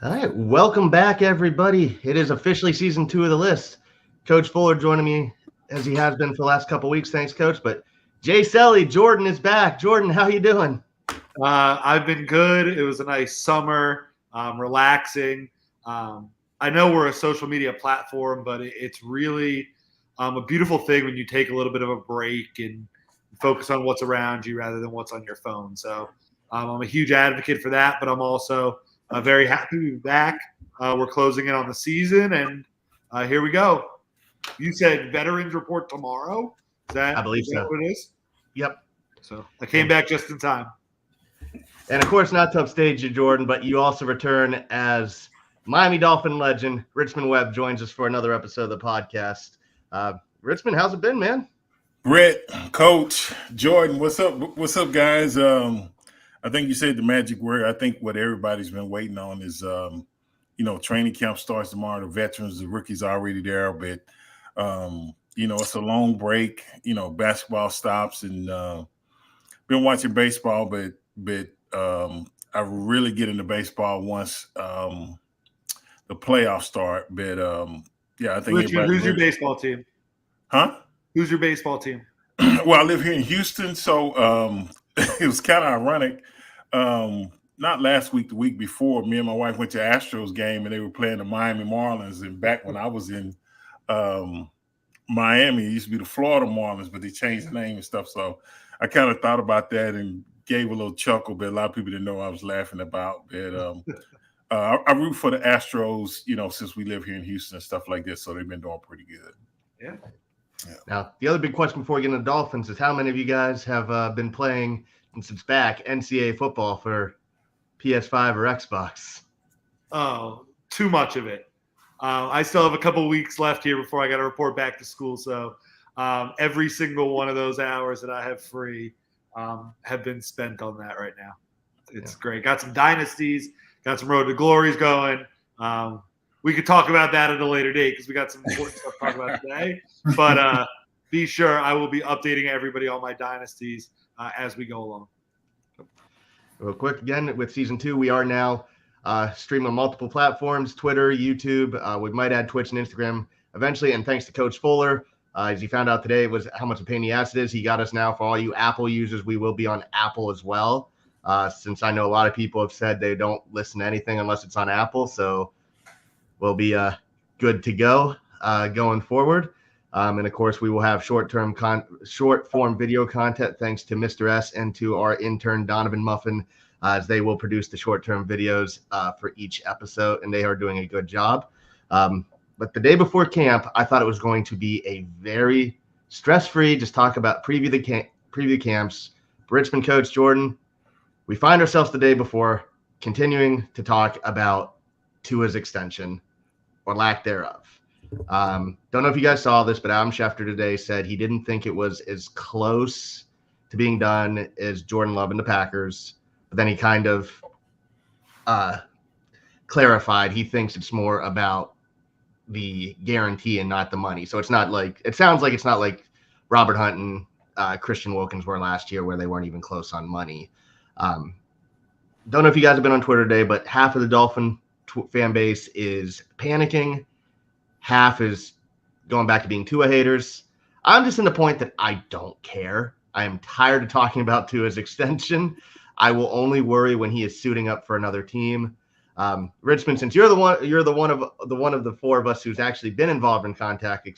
All right, welcome back, everybody. It is officially season 2 of the list. Coach Fuller joining me as he has been for the last couple weeks. Thanks, Coach. But Jay Selly, Jordan is back. Jordan, how you doing? I've been good. It was a nice summer, relaxing. I know we're a social media platform, but it's really a beautiful thing when you take a little bit of a break and focus on what's around you rather than what's on your phone. So I'm a huge advocate for that, but I'm also very happy to be back. We're closing in on the season, and here we go. You said veterans report tomorrow. I believe Is that so. what it is? Yep. So I came back just in time. And of course, not to upstage you, Jordan, but you also return as Miami Dolphin legend. Richmond Webb joins us for another episode of the podcast. Richmond, how's it been, man? Brett, Coach, Jordan, what's up? What's up, guys? I think you said the magic word. I think what everybody's been waiting on is, training camp starts tomorrow. The veterans, the rookies are already there, but it's a long break. Basketball stops, and been watching baseball, but I really get into baseball once the playoffs start. But I think Richard, who's everybody, your baseball team? huh? Who's your baseball team? Well, I live here in Houston, so it was kind of ironic. Not last week, the week before, me and my wife went to Astros game, and they were playing the Miami Marlins. And back when I was in Miami, it used to be the Florida Marlins, but they changed the name and stuff. So I kind of thought about that and gave a little chuckle, but a lot of people didn't know what I was laughing about. But I root for the Astros, since we live here in Houston and stuff like this. So they've been doing pretty good. Yeah. Now, the other big question before we get into Dolphins is how many of you guys have been playing since it's back NCAA football for PS5 or Xbox? Oh, too much of it. I still have a couple weeks left here before I got to report back to school. So every single one of those hours that I have free have been spent on that right now. It's great. Got some dynasties, got some road to glories going. We could talk about that at a later date because we got some important stuff to talk about today. But be sure I will be updating everybody on my dynasties as we go along. Real quick, again, with season 2, we are now streaming on multiple platforms, Twitter, YouTube. We might add Twitch and Instagram eventually. And thanks to Coach Fuller, as he found out today, was how much a pain in the ass it is. He got us now. For all you Apple users, we will be on Apple as well, since I know a lot of people have said they don't listen to anything unless it's on Apple. So we'll be good to go going forward. And of course, we will have short form video content thanks to Mr. S and to our intern Donovan Muffin, as they will produce the short term videos for each episode, and they are doing a good job. But the day before camp, I thought it was going to be a very stress free, just talk about preview camps. Richmond coach Jordan, we find ourselves the day before continuing to talk about Tua's extension or lack thereof. Don't know if you guys saw this, but Adam Schefter today said he didn't think it was as close to being done as Jordan Love and the Packers. But then he kind of clarified he thinks it's more about the guarantee and not the money. So it's not like, it sounds like it's not like Robert Hunt and Christian Wilkins were last year where they weren't even close on money. Don't know if you guys have been on Twitter today, but half of the Dolphin fan base is panicking. Half is going back to being Tua haters. I'm just in the point that I don't care. I am tired of talking about Tua's extension. I will only worry when he is suiting up for another team. Richmond, since you're the one of the four of us who's actually been involved in contract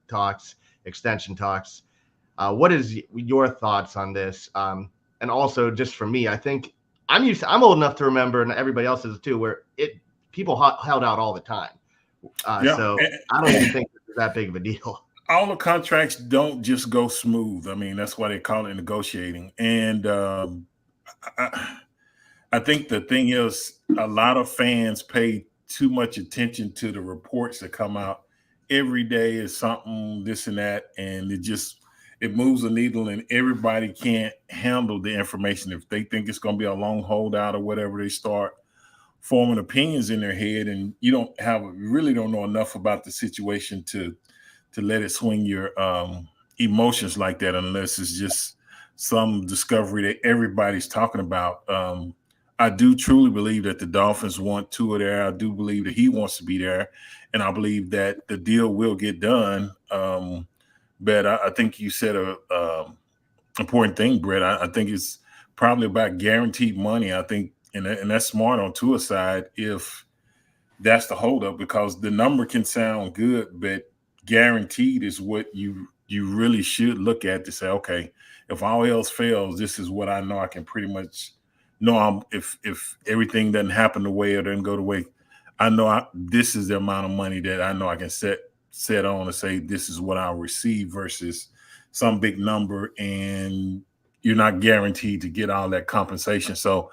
talks, extension talks, what is your thoughts on this? And also, just for me, I think I'm old enough to remember, and everybody else is too, where people held out all the time. So I don't even think it's that big of a deal. All the contracts don't just go smooth. I mean, that's why they call it negotiating. And I think the thing is, a lot of fans pay too much attention to the reports that come out. Every day is something, this and that, and it moves the needle, and everybody can't handle the information. If they think it's going to be a long holdout or whatever, they start forming opinions in their head, and you really don't know enough about the situation to let it swing your emotions like that, unless it's just some discovery that everybody's talking about. I do truly believe that the Dolphins want Tua there. I do believe that he wants to be there, and I believe that the deal will get done. But I think you said a important thing, Brett. I think it's probably about guaranteed money. I think, and that's smart on Tua's side if that's the holdup, because the number can sound good, but guaranteed is what you really should look at to say, okay, if all else fails, this is what I know I can pretty much know. If everything doesn't happen the way or doesn't go the way, I know this is the amount of money that I know I can set on and say this is what I'll receive versus some big number, and you're not guaranteed to get all that compensation. So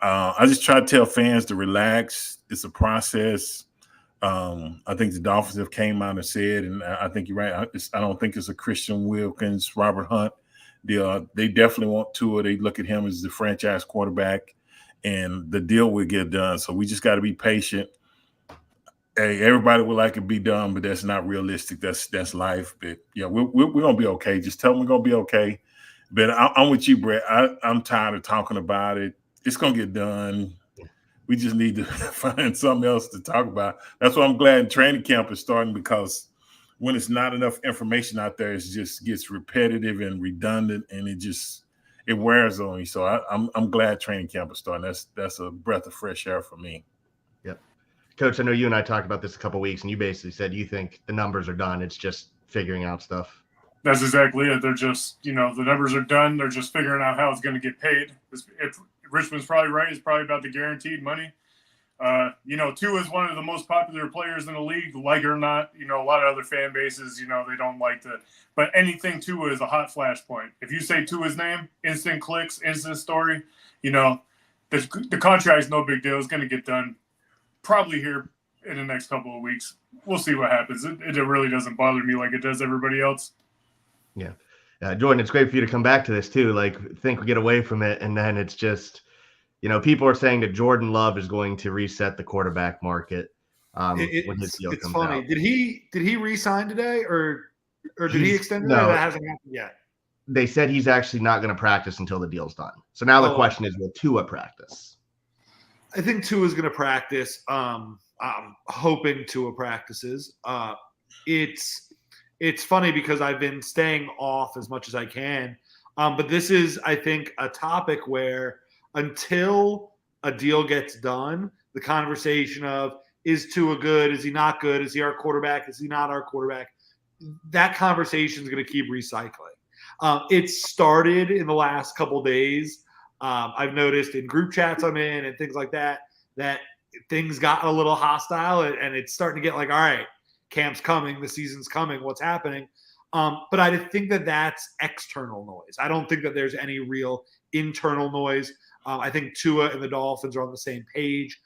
I just try to tell fans to relax. It's a process. I think the Dolphins have came out and said, and I think you're right. I don't think it's a Christian Wilkins, Robert Hunt deal. They definitely want Tua. They look at him as the franchise quarterback, and the deal will get done. So we just got to be patient. Hey, everybody would like it to be done, but that's not realistic. That's life. But yeah, we're gonna be okay. Just tell them we're gonna be okay. But I'm with you, Brett. I'm tired of talking about it. It's gonna get done. We just need to find something else to talk about. That's why I'm glad training camp is starting, because when it's not enough information out there, it just gets repetitive and redundant, and it wears on you. So I'm glad training camp is starting. That's a breath of fresh air for me. Yep. Coach, I know you and I talked about this a couple of weeks, and you basically said you think the numbers are done. It's just figuring out stuff. That's exactly it. They're just, the numbers are done. They're just figuring out how it's going to get paid. If Richmond's probably right. It's probably about the guaranteed money. Tua is one of the most popular players in the league, like it or not. A lot of other fan bases, they don't like to. But anything Tua is a hot flashpoint. If you say Tua's name, instant clicks, instant story. The contract's no big deal. It's going to get done probably here in the next couple of weeks. We'll see what happens. It really doesn't bother me like it does everybody else. Yeah. Jordan, it's great for you to come back to this too. Like, think we get away from it, and then it's just, people are saying that Jordan Love is going to reset the quarterback market when his deal comes funny. out. Did he re-sign today, or did he extend it? No, that hasn't happened yet. They said he's actually not going to practice until the deal's done. So now the question is, will Tua practice? I think Tua is going to practice. I'm hoping Tua practices. It's funny because I've been staying off as much as I can. But this is, I think, a topic where until a deal gets done, the conversation of, is Tua good? Is he not good? Is he our quarterback? Is he not our quarterback? That conversation is going to keep recycling. It started in the last couple days. I've noticed in group chats I'm in and things like that things got a little hostile, and it's starting to get like, all right, camp's coming, the season's coming, what's happening? But I think that that's external noise. I don't think that there's any real internal noise. I think Tua and the Dolphins are on the same page.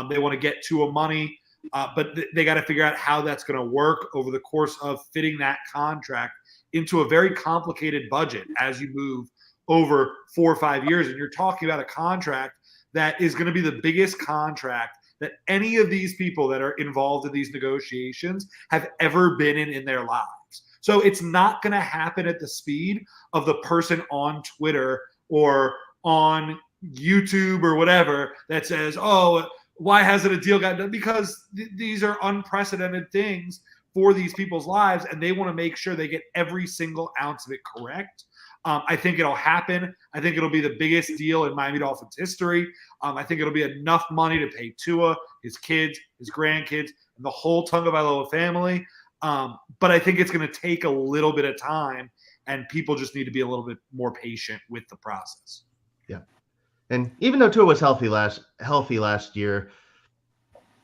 They want to get Tua money, but they got to figure out how that's going to work over the course of fitting that contract into a very complicated budget as you move over 4 or 5 years. And you're talking about a contract that is going to be the biggest contract that any of these people that are involved in these negotiations have ever been in their lives. So it's not going to happen at the speed of the person on Twitter or on YouTube or whatever that says, oh, why hasn't a deal gotten done? Because these are unprecedented things for these people's lives, and they want to make sure they get every single ounce of it correct. I think it'll happen. I think it'll be the biggest deal in Miami Dolphins history. I think it'll be enough money to pay Tua, his kids, his grandkids, and the whole Tagovailoa family. But I think it's going to take a little bit of time, and people just need to be a little bit more patient with the process. Yeah. And even though Tua was healthy last year,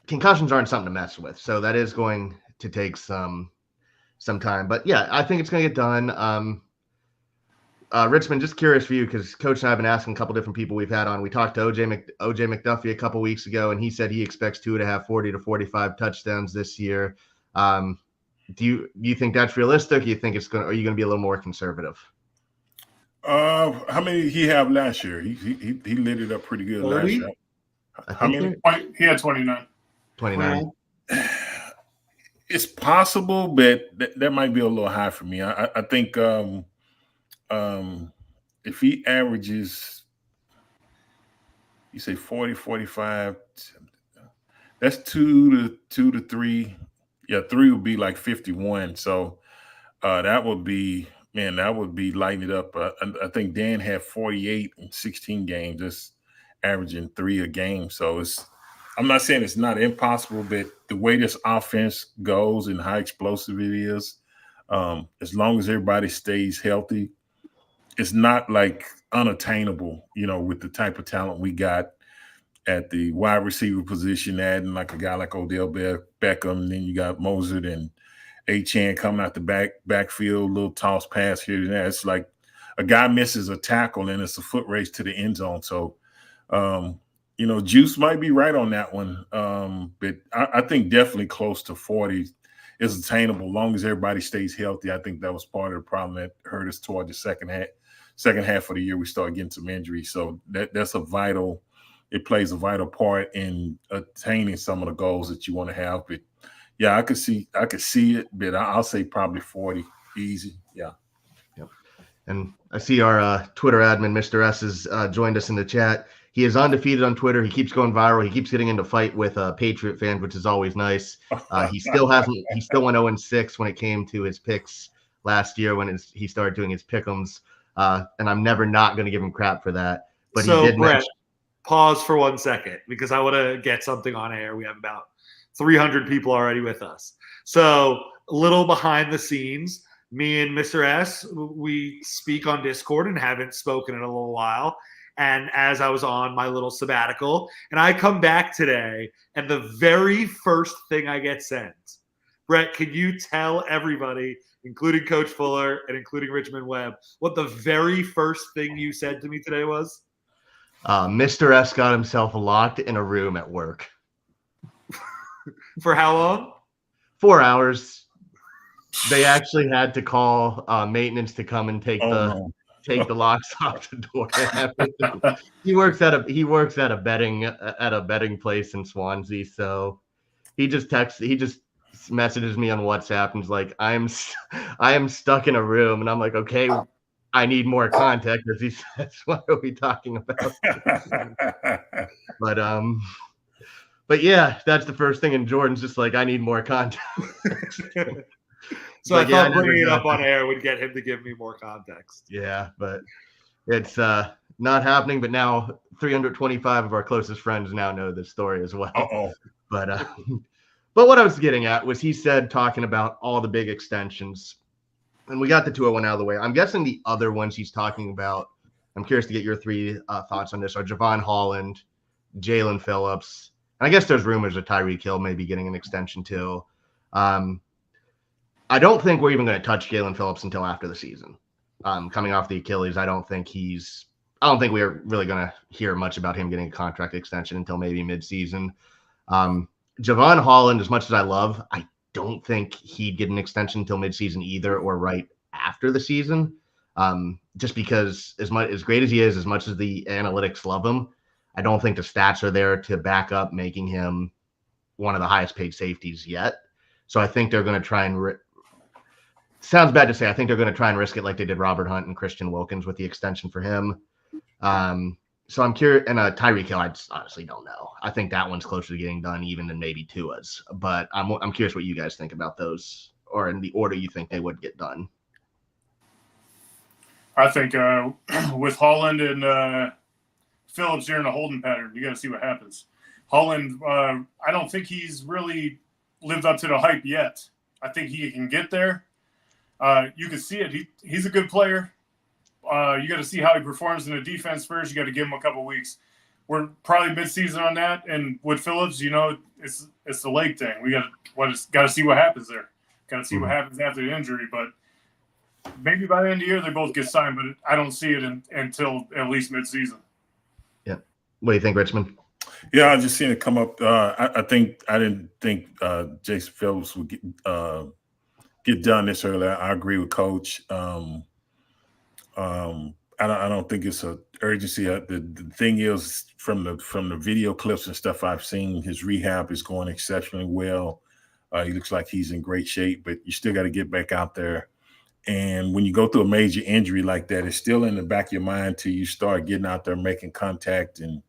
concussions aren't something to mess with. So that is going to take some time. But yeah, I think it's going to get done. Richmond, just curious for you, because Coach and I have been asking a couple different people we've had on. We talked to OJ McDuffie a couple weeks ago, and he said he expects Tua to have 40 to 45 touchdowns this year. Do you think that's realistic? Or you think are you going to be a little more conservative? How many did he have last year? He lit it up pretty good 30? last year. How many? He had 29. 29. It's possible, but that might be a little high for me. I think if he averages, You say 40, 45. That's 2 to 3. Yeah, 3 would be like 51. So that would be lighting it up. I think Dan had 48 in 16 games, just averaging 3 a game. So I'm not saying it's not impossible, but the way this offense goes and how explosive it is, as long as everybody stays healthy, it's not like unattainable, with the type of talent we got at the wide receiver position, adding like a guy like Odell Beckham, and then you got Mozart and Achane coming out the backfield, little toss pass here and there. It's like a guy misses a tackle and it's a foot race to the end zone. So, Juice might be right on that one. But I think definitely close to 40 is attainable, as long as everybody stays healthy. I think that was part of the problem that hurt us toward the second half of the year. We started getting some injuries. So that's it plays a vital part in attaining some of the goals that you want to have. But yeah, I could see it, but I'll say probably 40 easy. Yeah. Yep. And I see our Twitter admin, Mr. S, has joined us in the chat. He is undefeated on Twitter. He keeps going viral. He keeps getting into fight with Patriot fans, which is always nice. He still went 0-6 when it came to his picks last year when he started doing his pick'ems. And I'm never not going to give him crap for that. But so, he did Brett, mention. Pause for 1 second because I want to get something on air. We have about 300 people already with us. So a little behind the scenes, me and Mr. S, we speak on Discord and haven't spoken in a little while. And as I was on my little sabbatical, and I come back today, and the very first thing I get sent, Brett, can you tell everybody, including Coach Fuller and including Richmond Webb, what the very first thing you said to me today was? Mr. S got himself locked in a room at work. For how long? 4 hours. They actually had to call maintenance to come and take the locks off the door. He works at a betting place in Swansea, so he just messages me on WhatsApp and is like, I am stuck in a room, and I'm like, okay, I need more context, as he says. What are we talking about? But yeah, that's the first thing. And Jordan's just like, I need more context. So I thought bringing it up on air would get him to give me more context. Yeah, but it's not happening. But now 325 of our closest friends now know this story as well. Uh-oh. But what I was getting at was he said talking about all the big extensions. And we got the 201 out of the way. I'm guessing the other ones he's talking about, I'm curious to get your three thoughts on this, are Javon Holland, Jalen Phillips, and I guess there's rumors of Tyreek Hill maybe getting an extension too. I don't think we're even going to touch Jalen Phillips until after the season. Coming off the Achilles, I don't think we're really going to hear much about him getting a contract extension until maybe mid-season. Javon Holland, as much as I love, I don't think he'd get an extension until midseason either, or right after the season. Just because as great as he is, as much as the analytics love him, I don't think the stats are there to back up making him one of the highest paid safeties yet. So I think they're going to try and sounds bad to say, I think they're going to try and risk it like they did Robert Hunt and Christian Wilkins with the extension for him. So I'm curious, and Tyreek Hill, I just honestly don't know. I think that one's closer to getting done even than maybe Tua's. But I'm curious what you guys think about those, or in the order you think they would get done. I think with Holland and Phillips, you're in a holding pattern. You got to see what happens. Holland, I don't think he's really lived up to the hype yet. I think he can get there. You can see it. He's a good player. You got to see how he performs in the defense first. You got to give him a couple weeks. We're probably mid-season on that. And with Phillips, it's the leg thing. We got to see what happens there. Got to see what happens after the injury. But maybe by the end of the year they both get signed. But I don't see it until at least mid-season. Yeah. What do you think, Richmond? Yeah, I just seen it come up. I didn't think Jason Phillips would get done this early. I agree with Coach. I don't think it's a urgency. The thing is, from the video clips and stuff I've seen, his rehab is going exceptionally well. He looks like he's in great shape, but you still got to get back out there. And when you go through a major injury like that, it's still in the back of your mind till you start getting out there, making contact and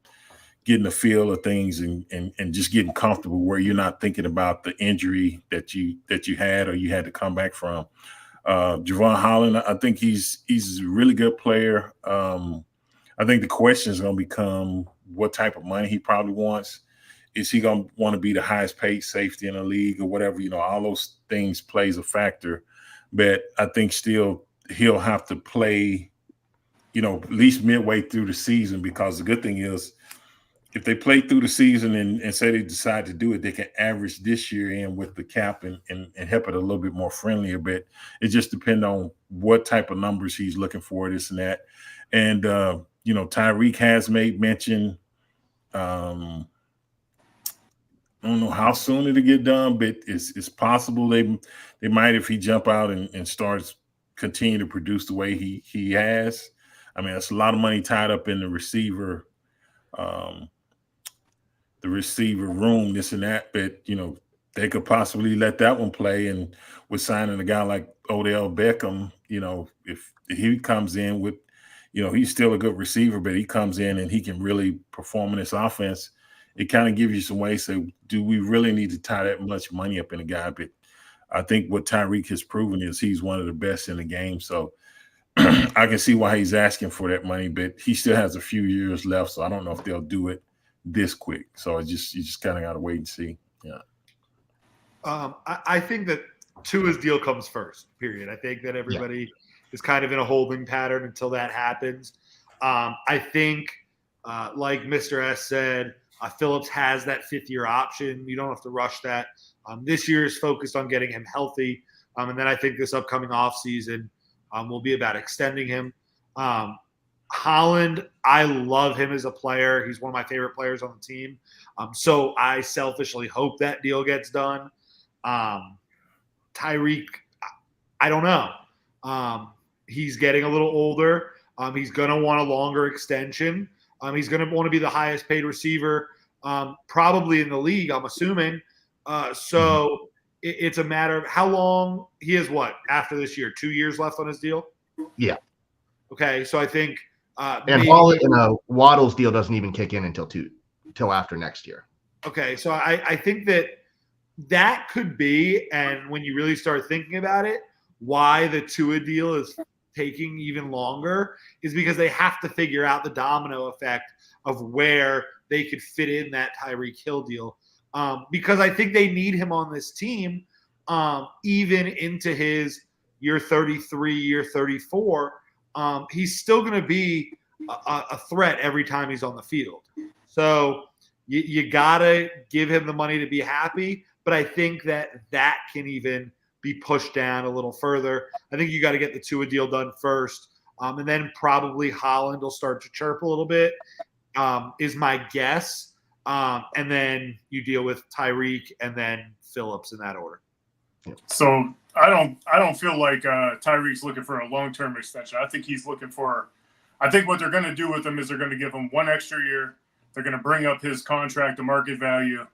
getting a feel of things and just getting comfortable where you're not thinking about the injury that you had or you had to come back from. Javon Holland, I think he's a really good player. I think the question is going to become what type of money he probably wants. Is he going to want to be the highest paid safety in the league or whatever? All those things plays a factor. But I think still he'll have to play, at least midway through the season, because the good thing is if they play through the season and say they decide to do it, they can average this year in with the cap and help it a little bit more friendlier. But it just depends on what type of numbers he's looking for, this and that. And, Tyreek has made mention. I don't know how soon it'll get done, but it's possible they might, if he jump out and starts continue to produce the way he has. I mean, that's a lot of money tied up in the receiver room, this and that. But they could possibly let that one play. And with signing a guy like Odell Beckham, if he comes in with, he's still a good receiver, but he comes in and he can really perform in this offense. It kind of gives you some ways to, do we really need to tie that much money up in a guy? But I think what Tyreek has proven is he's one of the best in the game. So I can see why he's asking for that money, but he still has a few years left. So I don't know if they'll do it this quick. So you just kind of got to wait and see. Yeah. I think that Tua's deal comes first, period. I think that everybody is kind of in a holding pattern until that happens. I think, like Mr. S said, Phillips has that fifth-year option. You don't have to rush that. This year is focused on getting him healthy. And then I think this upcoming offseason will be about extending him. Holland, I love him as a player. He's one of my favorite players on the team. So I selfishly hope that deal gets done. Tyreek, I don't know. He's getting a little older. He's going to want a longer extension. He's going to want to be the highest paid receiver probably in the league, I'm assuming. So it's a matter of how long he has after this year, 2 years left on his deal? Yeah. Okay, so I think and Waddle's deal doesn't even kick in until after next year. Okay, so I think that could be, and when you really start thinking about it, why the Tua deal is taking even longer is because they have to figure out the domino effect of where they could fit in that Tyreek Hill deal. Because I think they need him on this team even into his year 33, year 34. He's still going to be a threat every time he's on the field. So you got to give him the money to be happy, but I think that can even be pushed down a little further. I think you got to get the Tua deal done first, and then probably Holland will start to chirp a little bit, is my guess. And then you deal with Tyreek and then Phillips in that order. So I don't feel like Tyreek's looking for a long-term extension. I think he's looking for – I think what they're going to do with him is they're going to give him one extra year. They're going to bring up his contract to market value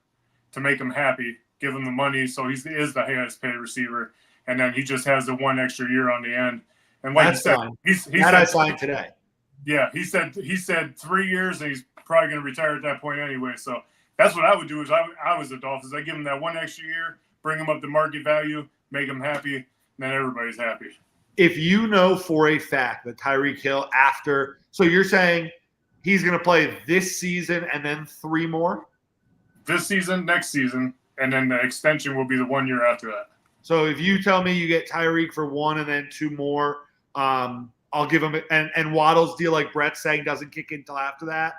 to make him happy, give him the money so he is the highest paid receiver, and then he just has the one extra year on the end. And like That's you said, fine. I signed today. Yeah, he said 3 years, and he's probably going to retire at that point anyway. So that's what I would do. Is I was the Dolphins. I give him that one extra year, bring him up to market value, make him happy, and then everybody's happy. If you know for a fact that Tyreek Hill so you're saying he's going to play this season and then 3 more? This season, next season, and then the extension will be the 1 year after that. So if you tell me you get Tyreek for 1 and then 2 more, I'll give him and Waddle's deal, like Brett's saying, doesn't kick in until after that.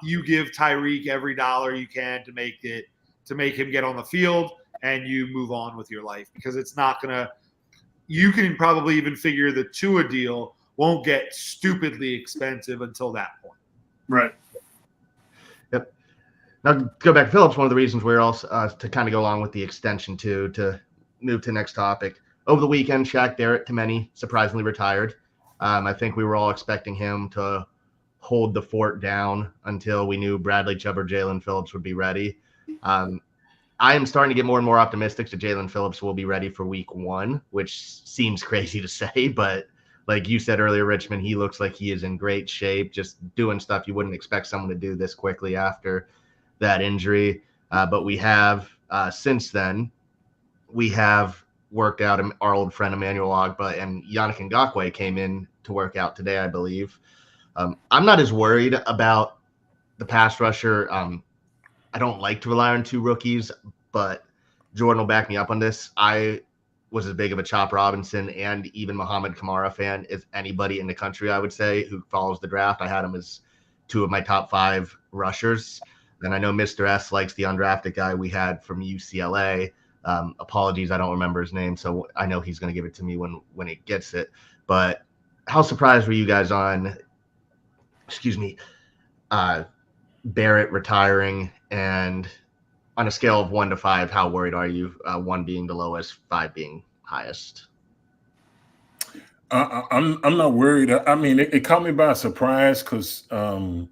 You give Tyreek every dollar you can to make him get on the field, and you move on with your life, because it's not gonna. You can probably even figure the Tua deal won't get stupidly expensive until that point. Right. Yep. Now go back to Phillips. One of the reasons we're also to kind of go along with the extension to move to the next topic. Over the weekend, Shaq Barrett, to many, surprisingly retired. I think we were all expecting him to hold the fort down until we knew Bradley Chubb or Jalen Phillips would be ready. I am starting to get more and more optimistic that Jalen Phillips will be ready for week 1, which seems crazy to say, but like you said earlier, Richmond, he looks like he is in great shape, just doing stuff you wouldn't expect someone to do this quickly after that injury. But we have, since then, we have worked out our old friend Emmanuel Ogba, and Yannick Ngakoue came in to work out today, I believe. I'm not as worried about the pass rusher. I don't like to rely on two rookies, but Jordan will back me up on this. I was as big of a Chop Robinson and even Muhammad Kamara fan as anybody in the country, I would say, who follows the draft. I had him as two of my top 5 rushers. And I know Mr. S likes the undrafted guy we had from UCLA. Apologies, I don't remember his name, so I know he's going to give it to me when he gets it. But how surprised were you guys on, Barrett retiring? And on a scale of 1 to 5, how worried are you? 1 being the lowest, 5 being highest. I'm not worried. I mean, it caught me by surprise because I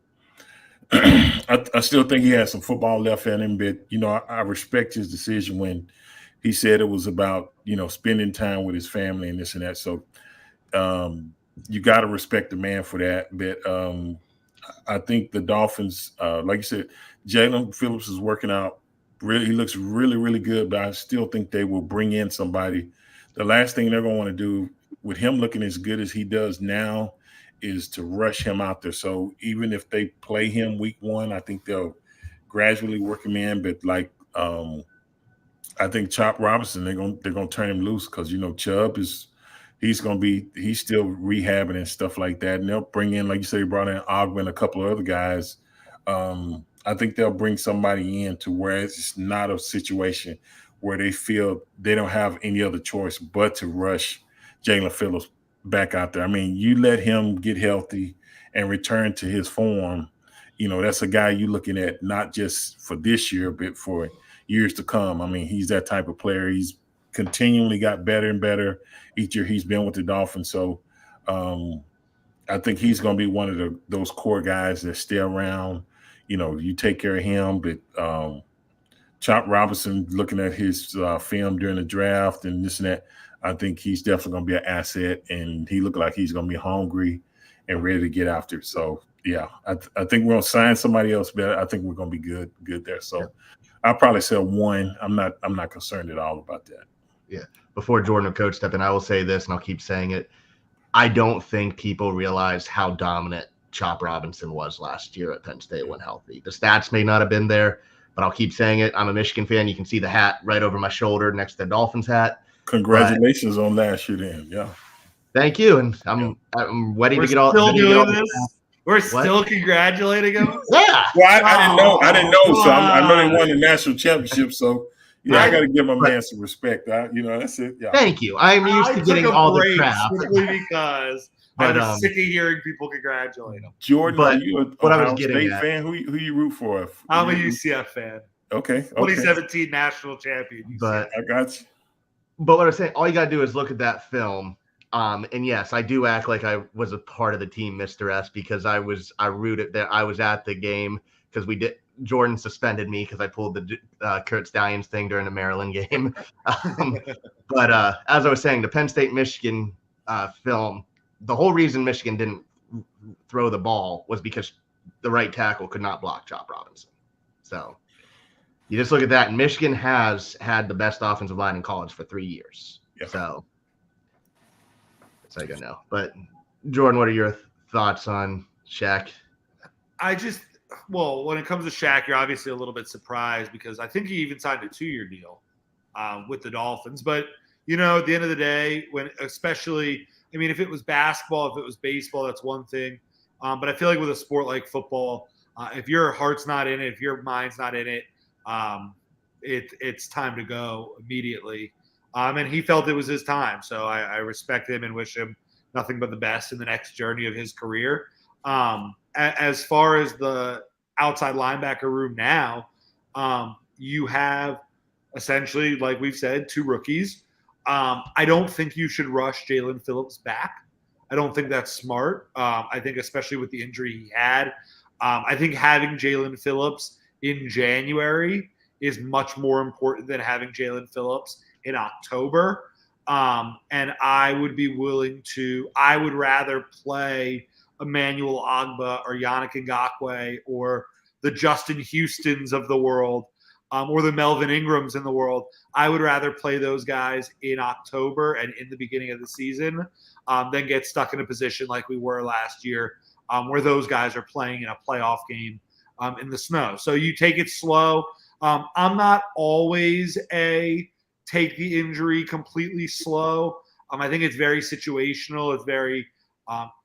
still think he has some football left in him, but I respect his decision when he said it was about spending time with his family and this and that. So you got to respect the man for that. But I think the Dolphins, like you said, Jalen Phillips is working out. Really, he looks really, really good. But I still think they will bring in somebody. The last thing they're going to want to do with him looking as good as he does now is to rush him out there. So even if they play him week 1, I think they'll gradually work him in. But I think Chop Robinson, they're gonna turn him loose because Chubb he's still rehabbing and stuff like that. And they'll bring in, like you said, they brought in Ogba and a couple of other guys. I think they'll bring somebody in to where it's not a situation where they feel they don't have any other choice but to rush Jalen Phillips back out there. I mean, you let him get healthy and return to his form. That's a guy you're looking at not just for this year, but for years to come. I mean, he's that type of player. He's continually got better and better each year he's been with the Dolphins. So I think he's going to be one of those core guys that stay around. You take care of him. But Chop Robinson, looking at his film during the draft and this and that, I think he's definitely going to be an asset, and he looked like he's going to be hungry and ready to get after. So, yeah, I think we're going to sign somebody else, but I think we're going to be good there. So, yeah. I'll probably say 1. I'm not concerned at all about that. Yeah. Before Jordan or Coach step in, I will say this, and I'll keep saying it. I don't think people realize how dominant Chop Robinson was last year at Penn State when healthy. The stats may not have been there, but I'll keep saying it. I'm a Michigan fan. You can see the hat right over my shoulder next to the Dolphins hat. Congratulations on last year then. Yeah. Thank you. And I'm ready to get all this. We're still congratulating him. Yeah. Well, I didn't know. So I know they won the national championship. So I got to give my man some respect. That's it. Yeah. Thank you. I'm used to getting all the crap. Simply because I'm sick of hearing people congratulate him. Jordan, are you a Ohio State fan? Who you root for? I'm a UCF fan. Okay. 2017 national champion. But I got you. But what I'm saying, all you got to do is look at that film. And yes, I do act like I was a part of the team, Mr. S, because I rooted there. I was at the game because Jordan suspended me because I pulled the Kurt Stallions thing during the Maryland game. But as I was saying, the Penn State-Michigan film, the whole reason Michigan didn't throw the ball was because the right tackle could not block Chop Robinson. So you just look at that, and Michigan has had the best offensive line in college for 3 years. Yeah. So that's how you gotta know. But Jordan, what are your thoughts on Shaq? When it comes to Shaq, you're obviously a little bit surprised because I think he even signed a 2-year deal with the Dolphins. But, at the end of the day, if it was basketball, if it was baseball, that's one thing. But I feel like with a sport like football, if your heart's not in it, if your mind's not in it, it's time to go immediately. And he felt it was his time. So I respect him and wish him nothing but the best in the next journey of his career. As far as the outside linebacker room now, you have essentially, like we've said, 2 rookies. I don't think you should rush Jalen Phillips back. I don't think that's smart. I think especially with the injury he had, I think having Jalen Phillips in January is much more important than having Jalen Phillips in October. And I would rather play Emmanuel Ogbah or Yannick Ngakoue or the Justin Houstons of the world, or the Melvin Ingrams in the world. I would rather play those guys in October and in the beginning of the season than get stuck in a position like we were last year, where those guys are playing in a playoff game in the snow. So you take it slow. I'm not always a take the injury completely slow. I think it's very situational. It's very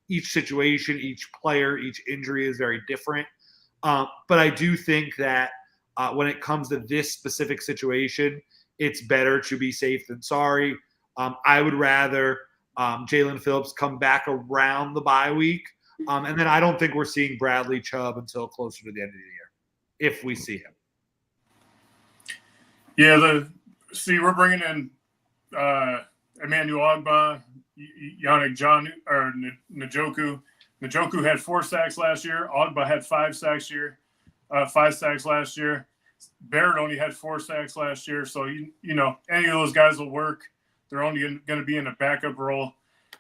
each situation, each player, each injury is very different. But I do think that when it comes to this specific situation, it's better to be safe than sorry. I would rather Jalen Phillips come back around the bye week. And then I don't think we're seeing Bradley Chubb until closer to the end of the year, if we see him. Yeah, we're bringing in Emmanuel Ogbah, Yannick Njoku. Njoku had 4 sacks last year. Ogbah had 5 sacks last year. Barrett only had 4 sacks last year. So, you know, any of those guys will work. They're only going to be in a backup role.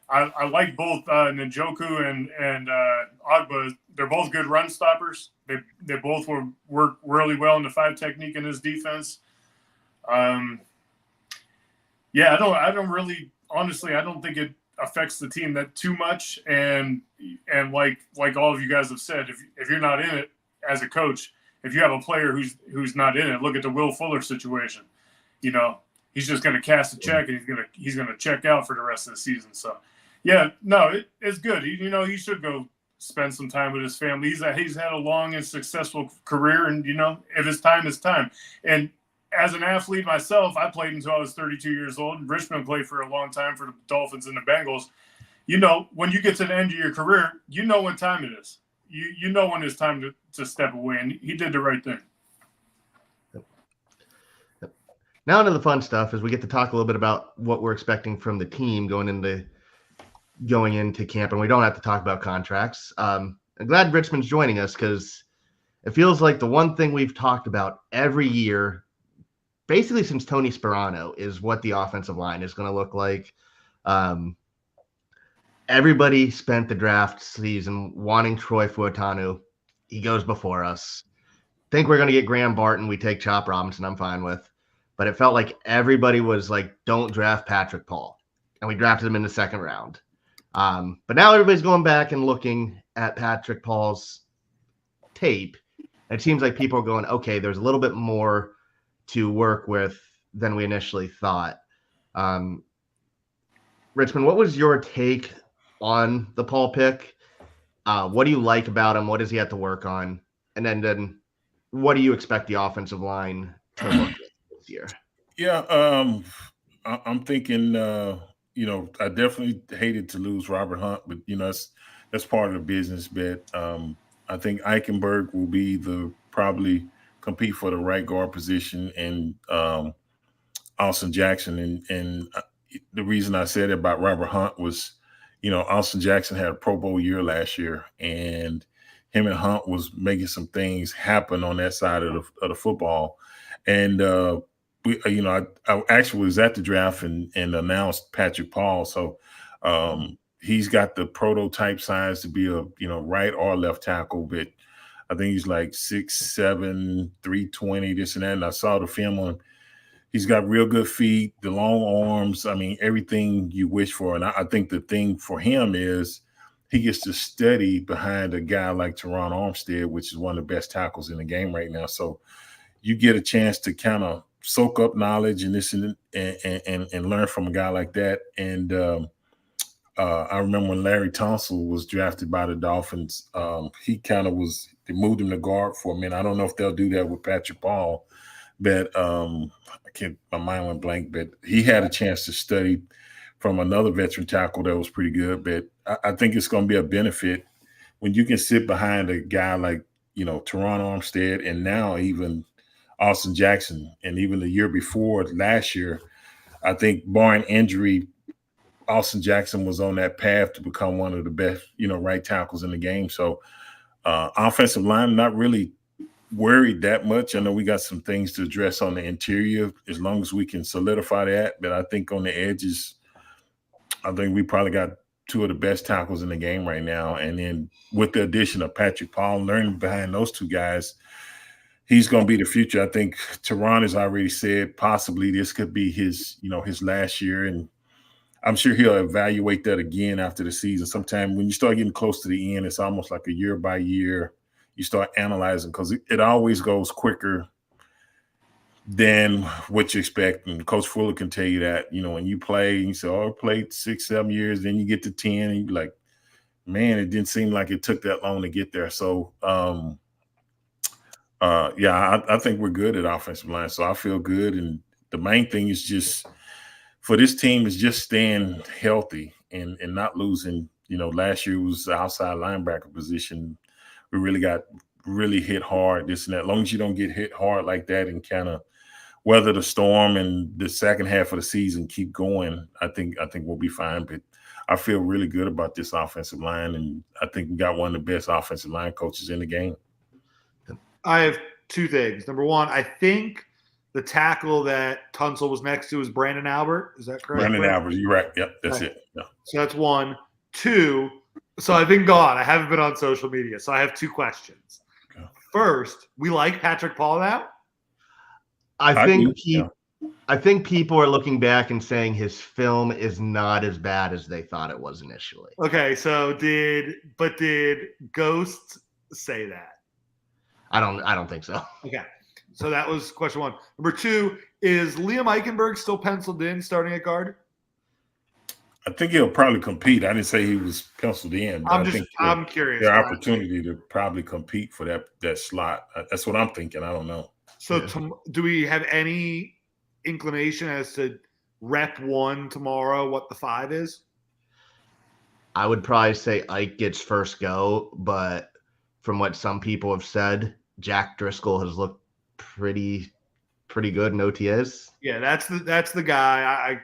I like both Njoku and Ogbah. They're both good run stoppers. They both will work really well in the 5 technique in this defense. Yeah, I don't really, honestly, I don't think it affects the team that too much. And like all of you guys have said, if you're not in it as a coach, if you have a player who's not in it, look at the Will Fuller situation. You know, he's just going to cast a check and he's going to check out for the rest of the season. So, yeah, no, it's good. He should go spend some time with his family. He's had a long and successful career, and if it's time, it's time. And as an athlete myself, I played until I was 32 years old. Richmond played for a long time for the Dolphins and the Bengals. When you get to the end of your career, you know what time it is. You know when it's time to step away, and he did the right thing. Now into the fun stuff as we get to talk a little bit about what we're expecting from the team going into camp, and we don't have to talk about contracts. I'm glad Richmond's joining us because it feels like the one thing we've talked about every year, basically since Tony Sperano, is what the offensive line is going to look like. Everybody spent the draft season wanting Troy Fuatanu. He goes before us. Think we're going to get Graham Barton. We take Chop Robinson. I'm fine with. But it felt like everybody was like, don't draft Patrick Paul. And we drafted him in the 2nd round. But now everybody's going back and looking at Patrick Paul's tape. It seems like people are going, okay, there's a little bit more to work with than we initially thought. Richmond, what was your take on the Paul pick? What do you like about him? What does he have to work on? And then what do you expect the offensive line to look like this year? Yeah, I'm thinking, I definitely hated to lose Robert Hunt, but, that's part of the business bet. I think Eichenberg will probably compete for the right guard position, and Austin Jackson. And the reason I said about Robert Hunt was, Austin Jackson had a Pro Bowl year last year, and him and Hunt was making some things happen on that side of the football. And I actually was at the draft and announced Patrick Paul. So he's got the prototype size to be a right or left tackle, but I think he's like 6'7", 320, this and that. And I saw the film on him. He's got real good feet, the long arms. I mean, everything you wish for. And I think the thing for him is he gets to study behind a guy like Teron Armstead, which is one of the best tackles in the game right now. So you get a chance to kind of soak up knowledge and listen and learn from a guy like that. And I remember when Larry Tunsil was drafted by the Dolphins, they moved him to guard for a minute. I don't know if they'll do that with Patrick Paul, but my mind went blank, but he had a chance to study from another veteran tackle that was pretty good. But I think it's going to be a benefit when you can sit behind a guy like, Teron Armstead, and now even Austin Jackson, and even the year before last year, I think barring injury, Austin Jackson was on that path to become one of the best, right tackles in the game. So offensive line, not really worried that much. I know we got some things to address on the interior as long as we can solidify that. But I think on the edges, I think we probably got two of the best tackles in the game right now. And then with the addition of Patrick Paul, learning behind those two guys, he's going to be the future. I think Teron has already said possibly this could be his last year. And I'm sure he'll evaluate that again after the season. Sometime when you start getting close to the end, it's almost like a year by year. You start analyzing because it always goes quicker than what you expect. And Coach Fuller can tell you that, when you play, you say, I played 6-7 years, then you get to 10, and you're like, man, it didn't seem like it took that long to get there. So, I think we're good at offensive line. So I feel good. And the main thing is just for this team is just staying healthy and not losing. Last year was the outside linebacker position. We really got hit hard, this and that. As long as you don't get hit hard like that and kind of weather the storm and the second half of the season keep going, I think we'll be fine. But I feel really good about this offensive line, and I think we got one of the best offensive line coaches in the game. I have two things. Number one, I think the tackle that Tunsil was next to is Brandon Albert. Is that correct? Brandon Albert, you're right. Yep, that's it. Yeah. So that's one. Two, so I've been gone. I haven't been on social media. So I have two questions. Okay. First, we like Patrick Paul now? I think people are looking back and saying his film is not as bad as they thought it was initially. Okay, so did Ghost say that? I don't think so. Okay. So that was question one. Number two, is Liam Eichenberg still penciled in starting at guard? I think he'll probably compete. I didn't say he was penciled in. But I'm curious. Their opportunity to probably compete for that slot. That's what I'm thinking. I don't know. So do we have any inclination as to rep one tomorrow, what the 5 is? I would probably say Ike gets first go, but from what some people have said, Jack Driscoll has looked pretty good in OTAs. Yeah, that's the guy.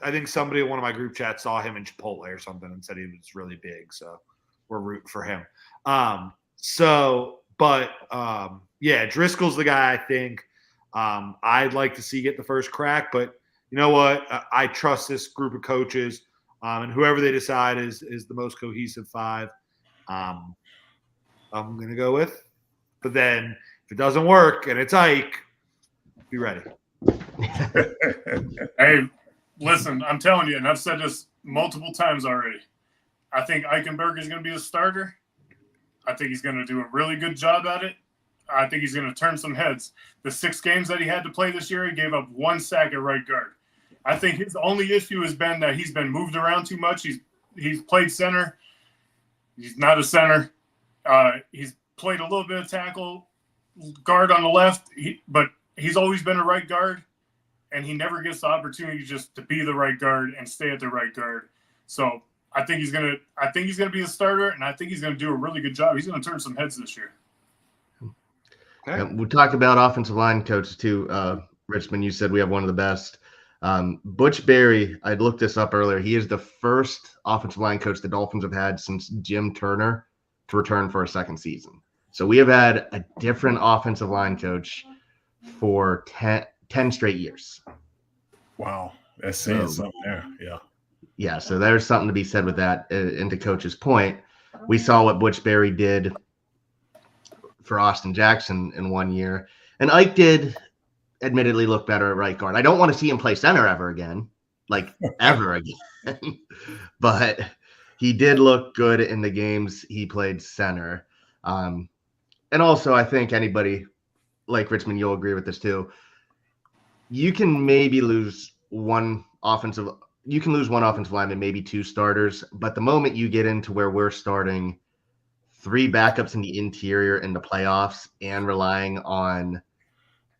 I think somebody in one of my group chats saw him in Chipotle or something and said he was really big, so we're rooting for him. Driscoll's the guy I think I'd like to see get the first crack, but you know what? I trust this group of coaches, and whoever they decide is the most cohesive 5. I'm going to go with. But then if it doesn't work and it's Ike, be ready. Hey, listen, I'm telling you, and I've said this multiple times already. I think Eichenberg is going to be a starter. I think he's going to do a really good job at it. I think he's going to turn some heads. The 6 games that he had to play this year, he gave up 1 sack at right guard. I think his only issue has been that he's been moved around too much. He's played center. He's not a center. He's played a little bit of tackle, guard on the left, but he's always been a right guard, and he never gets the opportunity just to be the right guard and stay at the right guard. So I think he's gonna be the starter, and I think he's gonna do a really good job. He's gonna turn some heads this year. Okay. We talked about offensive line coaches too. Richmond, you said we have one of the best. Butch Berry, I looked this up earlier. He is the first offensive line coach the Dolphins have had since Jim Turner to return for a second season. So we have had a different offensive line coach for 10 straight years. Wow. That's saying something there. Yeah. Yeah, so there's something to be said with that. And to Coach's point, we saw what Butch Berry did for Austin Jackson in 1 year. And Ike did admittedly look better at right guard. I don't want to see him play center ever again, but he did look good in the games he played center. And also, I think anybody like Richmond, you'll agree with this too. You can maybe lose one offensive lineman, maybe 2 starters. But the moment you get into where we're starting 3 backups in the interior in the playoffs and relying on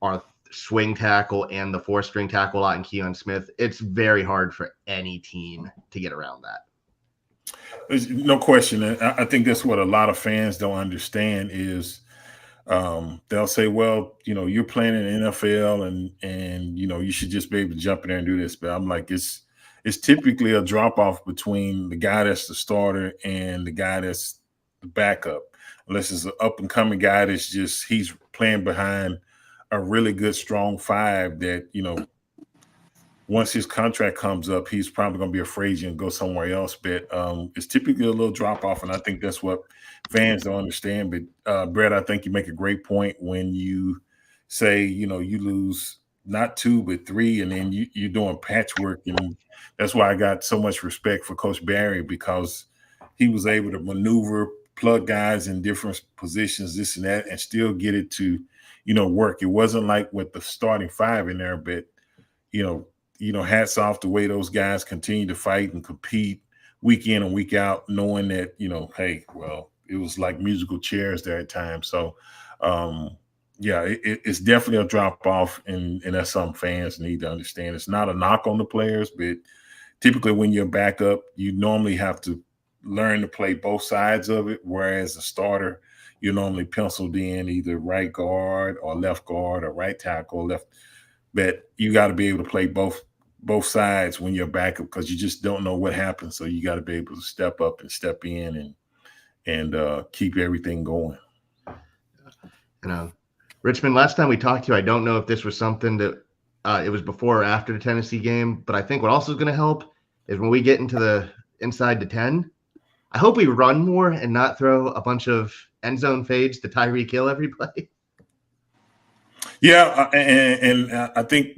our swing tackle and the 4-string tackle lot in Keon Smith, it's very hard for any team to get around that. There's no question. I think that's what a lot of fans don't understand is they'll say, well, you're playing in the NFL and you should just be able to jump in there and do this. But I'm like, it's typically a drop off between the guy that's the starter and the guy that's the backup, unless it's an up and coming guy that's he's playing behind a really good, strong five that, once his contract comes up, he's probably going to be afraid and go somewhere else. But it's typically a little drop off, and I think that's what fans don't understand. But Brett, I think you make a great point when you say, you lose not 2 but 3, and then you're doing patchwork, and that's why I got so much respect for Coach Barry, because he was able to maneuver, plug guys in different positions, this and that, and still get it to, work. It wasn't like with the starting 5 in there, but hats off the way those guys continue to fight and compete week in and week out, knowing that, hey, well, it was like musical chairs there at times. So, it's definitely a drop off, and that's something fans need to understand. It's not a knock on the players, but typically when you're back up, you normally have to learn to play both sides of it, whereas a starter, you're normally penciled in either right guard or right tackle, left. But you got to be able to play both sides when you're back up, because you just don't know what happens. So you got to be able to step up and step in and keep everything going. Richmond, last time we talked to you, I don't know if this was something that it was before or after the Tennessee game, but I think what also is going to help is when we get into the inside the 10, I hope we run more and not throw a bunch of end zone fades to Tyreek Hill every play. Yeah, and I think,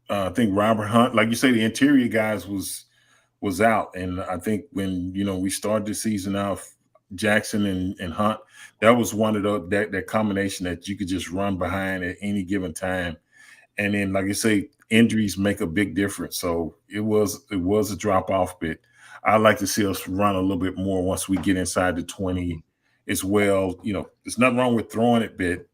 I think Robert Hunt, like you say, the interior guys was out. And I think when, we started the season off, Jackson and Hunt, that was one of that combination that you could just run behind at any given time. And then, like I say, injuries make a big difference. So it was a drop off, but I'd like to see us run a little bit more once we get inside the 20 as well. There's nothing wrong with throwing it, but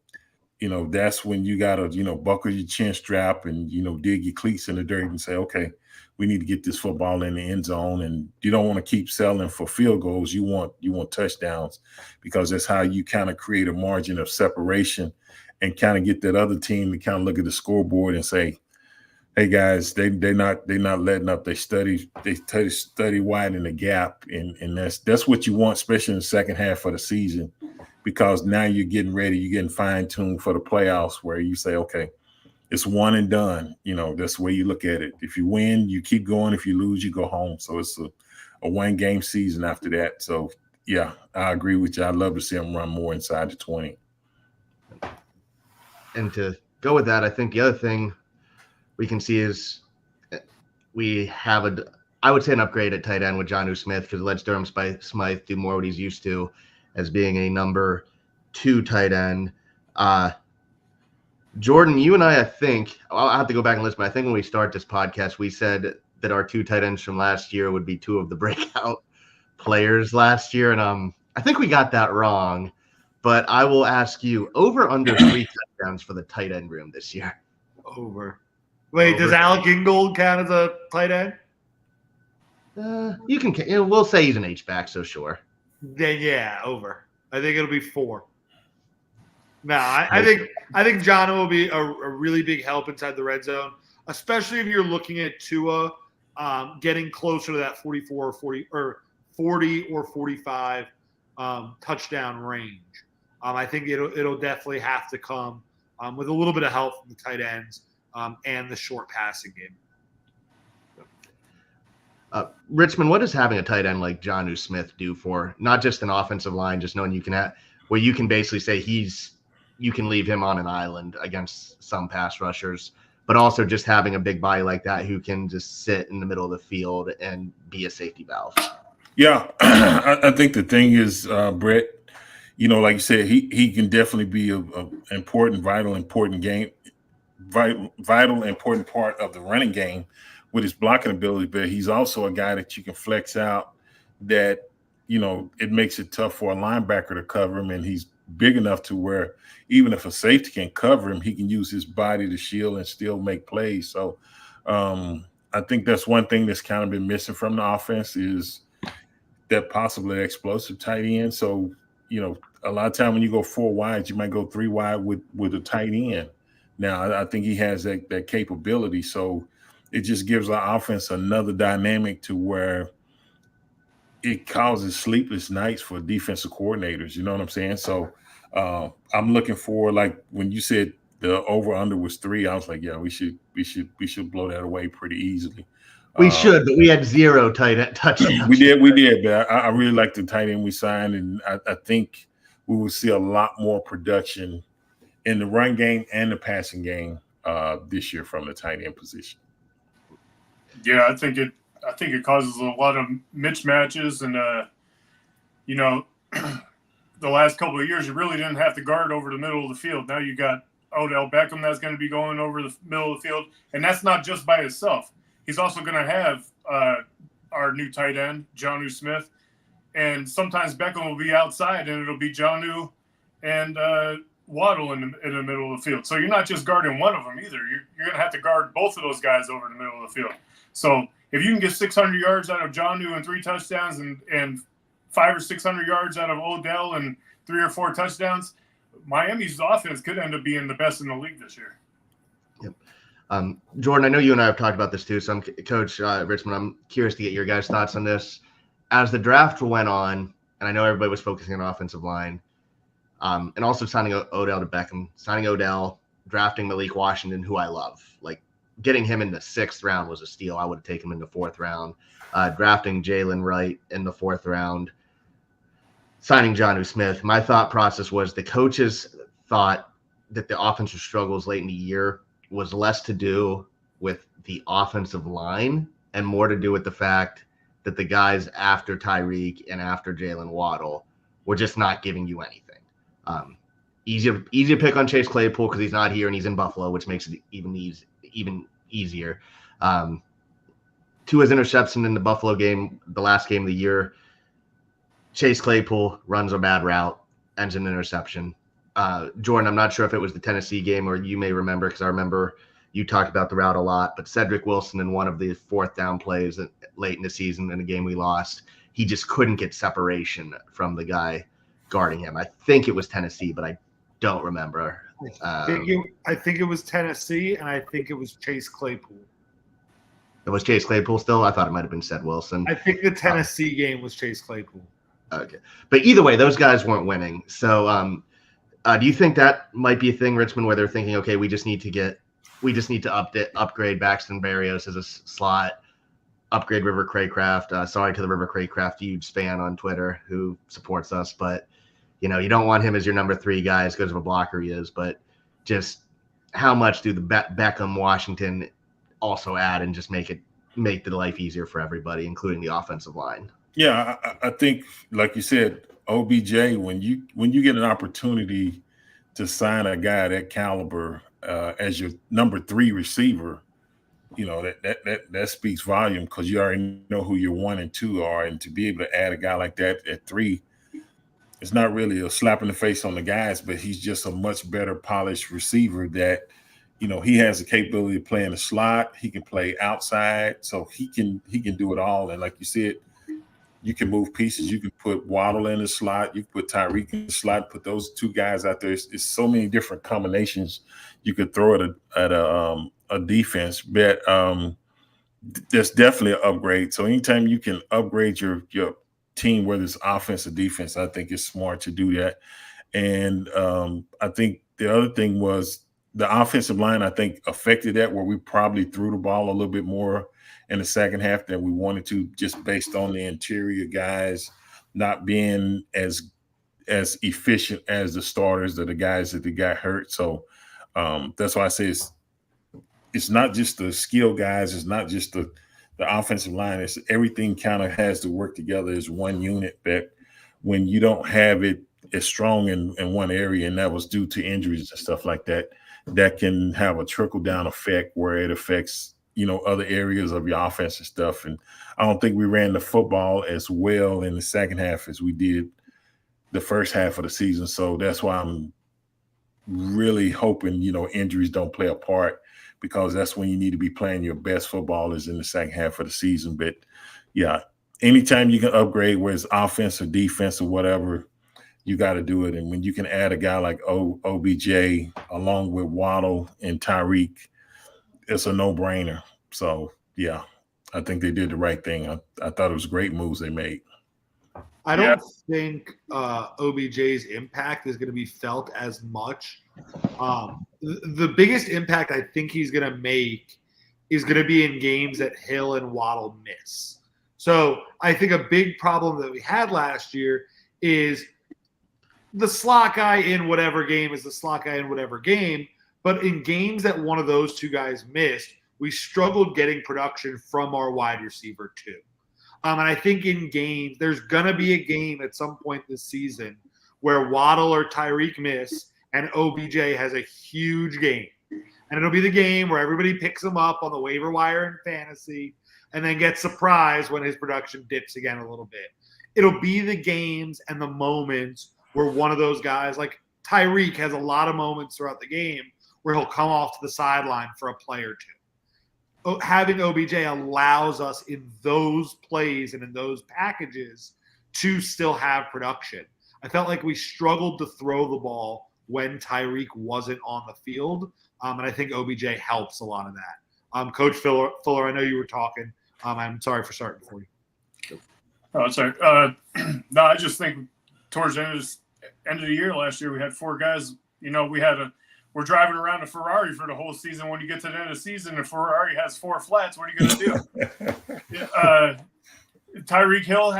that's when you got to, buckle your chin strap and, dig your cleats in the dirt and say, okay, we need to get this football in the end zone. And you don't want to keep selling for field goals. You want touchdowns, because that's how you kind of create a margin of separation and kind of get that other team to kind of look at the scoreboard and say, hey guys, they're not letting up. They study widen the gap. And that's what you want, especially in the second half of the season, because now you're getting ready, you're getting fine-tuned for the playoffs, where you say, okay, it's one and done. That's the way you look at it. If you win, you keep going. If you lose, you go home. So it's a one-game season after that. So, yeah, I agree with you. I'd love to see them run more inside the 20. And to go with that, I think the other thing we can see is we have I would say an upgrade at tight end with Jonnu Smith, because it lets Durham Smythe do more what he's used to as being a number 2 tight end. Jordan, you and I think, I'll have to go back and listen, but I think when we start this podcast, we said that our 2 tight ends from last year would be 2 of the breakout players last year. And I think we got that wrong, but I will ask you, over under 3 touchdowns for the tight end room this year. Over. Wait, does Alec Ingold count as a tight end? You can, we'll say he's an H-back, so sure. Then yeah, over. I think it'll be 4. No, I think John will be a really big help inside the red zone, especially if you're looking at Tua getting closer to that 44 or 40 or 45 touchdown range. I think it'll definitely have to come with a little bit of help from the tight ends and the short passing game. Richmond, what does having a tight end like Jonnu Smith do for not just an offensive line, just knowing you can where you can basically say you can leave him on an island against some pass rushers, but also just having a big body like that who can just sit in the middle of the field and be a safety valve? Yeah, I think the thing is, Brett, like you said, he can definitely be a important, vital, important part of the running game with his blocking ability, but he's also a guy that you can flex out that, it makes it tough for a linebacker to cover him, and he's big enough to where even if a safety can cover him, he can use his body to shield and still make plays. So I think that's one thing that's kind of been missing from the offense is that possibly explosive tight end. So, a lot of time when you go 4 wide, you might go 3 wide with a tight end. Now, I think he has that capability. So it just gives our offense another dynamic to where it causes sleepless nights for defensive coordinators. You know what I'm saying? So I'm looking for, like when you said the over under was 3, I was like, yeah, we should blow that away pretty easily. We should, but we had 0 tight touchdowns. We did, but I really like the tight end we signed, and I think we will see a lot more production in the run game and the passing game this year from the tight end position. Yeah, I think it causes a lot of mismatches, and the last couple of years you really didn't have to guard over the middle of the field. Now you got Odell Beckham that's going to be going over the middle of the field, and that's not just by itself. He's also going to have our new tight end, Jonnu Smith, and sometimes Beckham will be outside, and it'll be Jonnu and Waddle in the middle of the field. So you're not just guarding one of them either. You're going to have to guard both of those guys over the middle of the field. So if you can get 600 yards out of Jonnu and 3 touchdowns and 500 or 600 yards out of Odell and 3 or 4 touchdowns, Miami's offense could end up being the best in the league this year. Yep. Jordan, I know you and I have talked about this too. So Coach Richmond, I'm curious to get your guys' thoughts on this. As the draft went on, and I know everybody was focusing on offensive line, and also signing Odell to Beckham, signing Odell, drafting Malik Washington, who I love. Like, getting him in the 6th round was a steal. I would have taken him in the 4th round. Drafting Jalen Wright in the 4th round, signing Jonnu Smith. My thought process was the coaches thought that the offensive struggles late in the year was less to do with the offensive line and more to do with the fact that the guys after Tyreek and after Jalen Waddle were just not giving you anything. Easy to pick on Chase Claypool because he's not here and he's in Buffalo, which makes it even easier. Tua's interception in the Buffalo game, the last game of the year, Chase Claypool runs a bad route, ends in an interception. Jordan, I'm not sure if it was the Tennessee game or you may remember, because I remember you talked about the route a lot, but Cedric Wilson in one of the 4th down plays late in the season in a game we lost, he just couldn't get separation from the guy guarding him. I think it was Tennessee, but I don't remember. I think it was Tennessee, and I think it was Chase Claypool. It was Chase Claypool still? I thought it might have been Ced Wilson. I think the Tennessee game was Chase Claypool. Okay. But either way, those guys weren't winning. So do you think that might be a thing, Richmond, where they're thinking, okay, we just need to upgrade Baxton Berrios as a slot, upgrade River Craycraft. Sorry to the River Craycraft huge fan on Twitter who supports us, but you don't want him as your number 3 guy as good of a blocker he is, but just how much do the Beckham, Washington also add and just make the life easier for everybody, including the offensive line? Yeah, I think, like you said, OBJ, when you get an opportunity to sign a guy that caliber as your number 3 receiver, that speaks volume, because you already know who your 1 and 2 are, and to be able to add a guy like that at 3, it's not really a slap in the face on the guys, but he's just a much better polished receiver that, he has the capability of playing the slot. He can play outside, so he can do it all. And like you said, you can move pieces. You can put Waddle in the slot. You can put Tyreek in the slot. Put those 2 guys out there. It's so many different combinations you could throw at a defense. But that's definitely an upgrade. So anytime you can upgrade your team, whether it's offense or defense, I think it's smart to do that. And I think the other thing was the offensive line, I think, affected that, where we probably threw the ball a little bit more in the second half than we wanted to, just based on the interior guys not being as efficient as the starters or the guys that got hurt. So that's why I say it's not just the skill guys. It's not just the offensive line. It's everything kind of has to work together as one unit, that when you don't have it as strong in one area, and that was due to injuries and stuff like that, that can have a trickle-down effect where it affects other areas of your offense and stuff. And I don't think we ran the football as well in the second half as we did the first half of the season. So that's why I'm really hoping, injuries don't play a part, because that's when you need to be playing your best football is in the second half of the season. But yeah, anytime you can upgrade, whether it's offense or defense or whatever, you got to do it. And when you can add a guy like OBJ along with Waddle and Tyreek, it's a no-brainer. So, yeah, I think they did the right thing. I thought it was great moves they made. I don't think OBJ's impact is going to be felt as much. The biggest impact I think he's going to make is going to be in games that Hill and Waddle miss. So I think a big problem that we had last year is the slot guy in whatever game is the slot guy in whatever game. But in games that one of those two guys missed, we struggled getting production from our wide receiver too. And I think in games, there's going to be a game at some point this season where Waddle or Tyreek miss and OBJ has a huge game. And it'll be the game where everybody picks him up on the waiver wire in fantasy and then gets surprised when his production dips again a little bit. It'll be the games and the moments where one of those guys, like Tyreek, has a lot of moments throughout the game where he'll come off to the sideline for a play or two. Having OBJ allows us in those plays and in those packages to still have production. I felt like we struggled to throw the ball when Tyreek wasn't on the field, and I think OBJ helps a lot of that. Coach Fuller, I know you were talking. I'm sorry for starting for you. Oh, sorry. No, I just think towards the end of the year last year, we had 4 guys. You know, we're driving around a Ferrari for the whole season. When you get to the end of the season, the Ferrari has 4 flats. What are you going to do? Tyreek Hill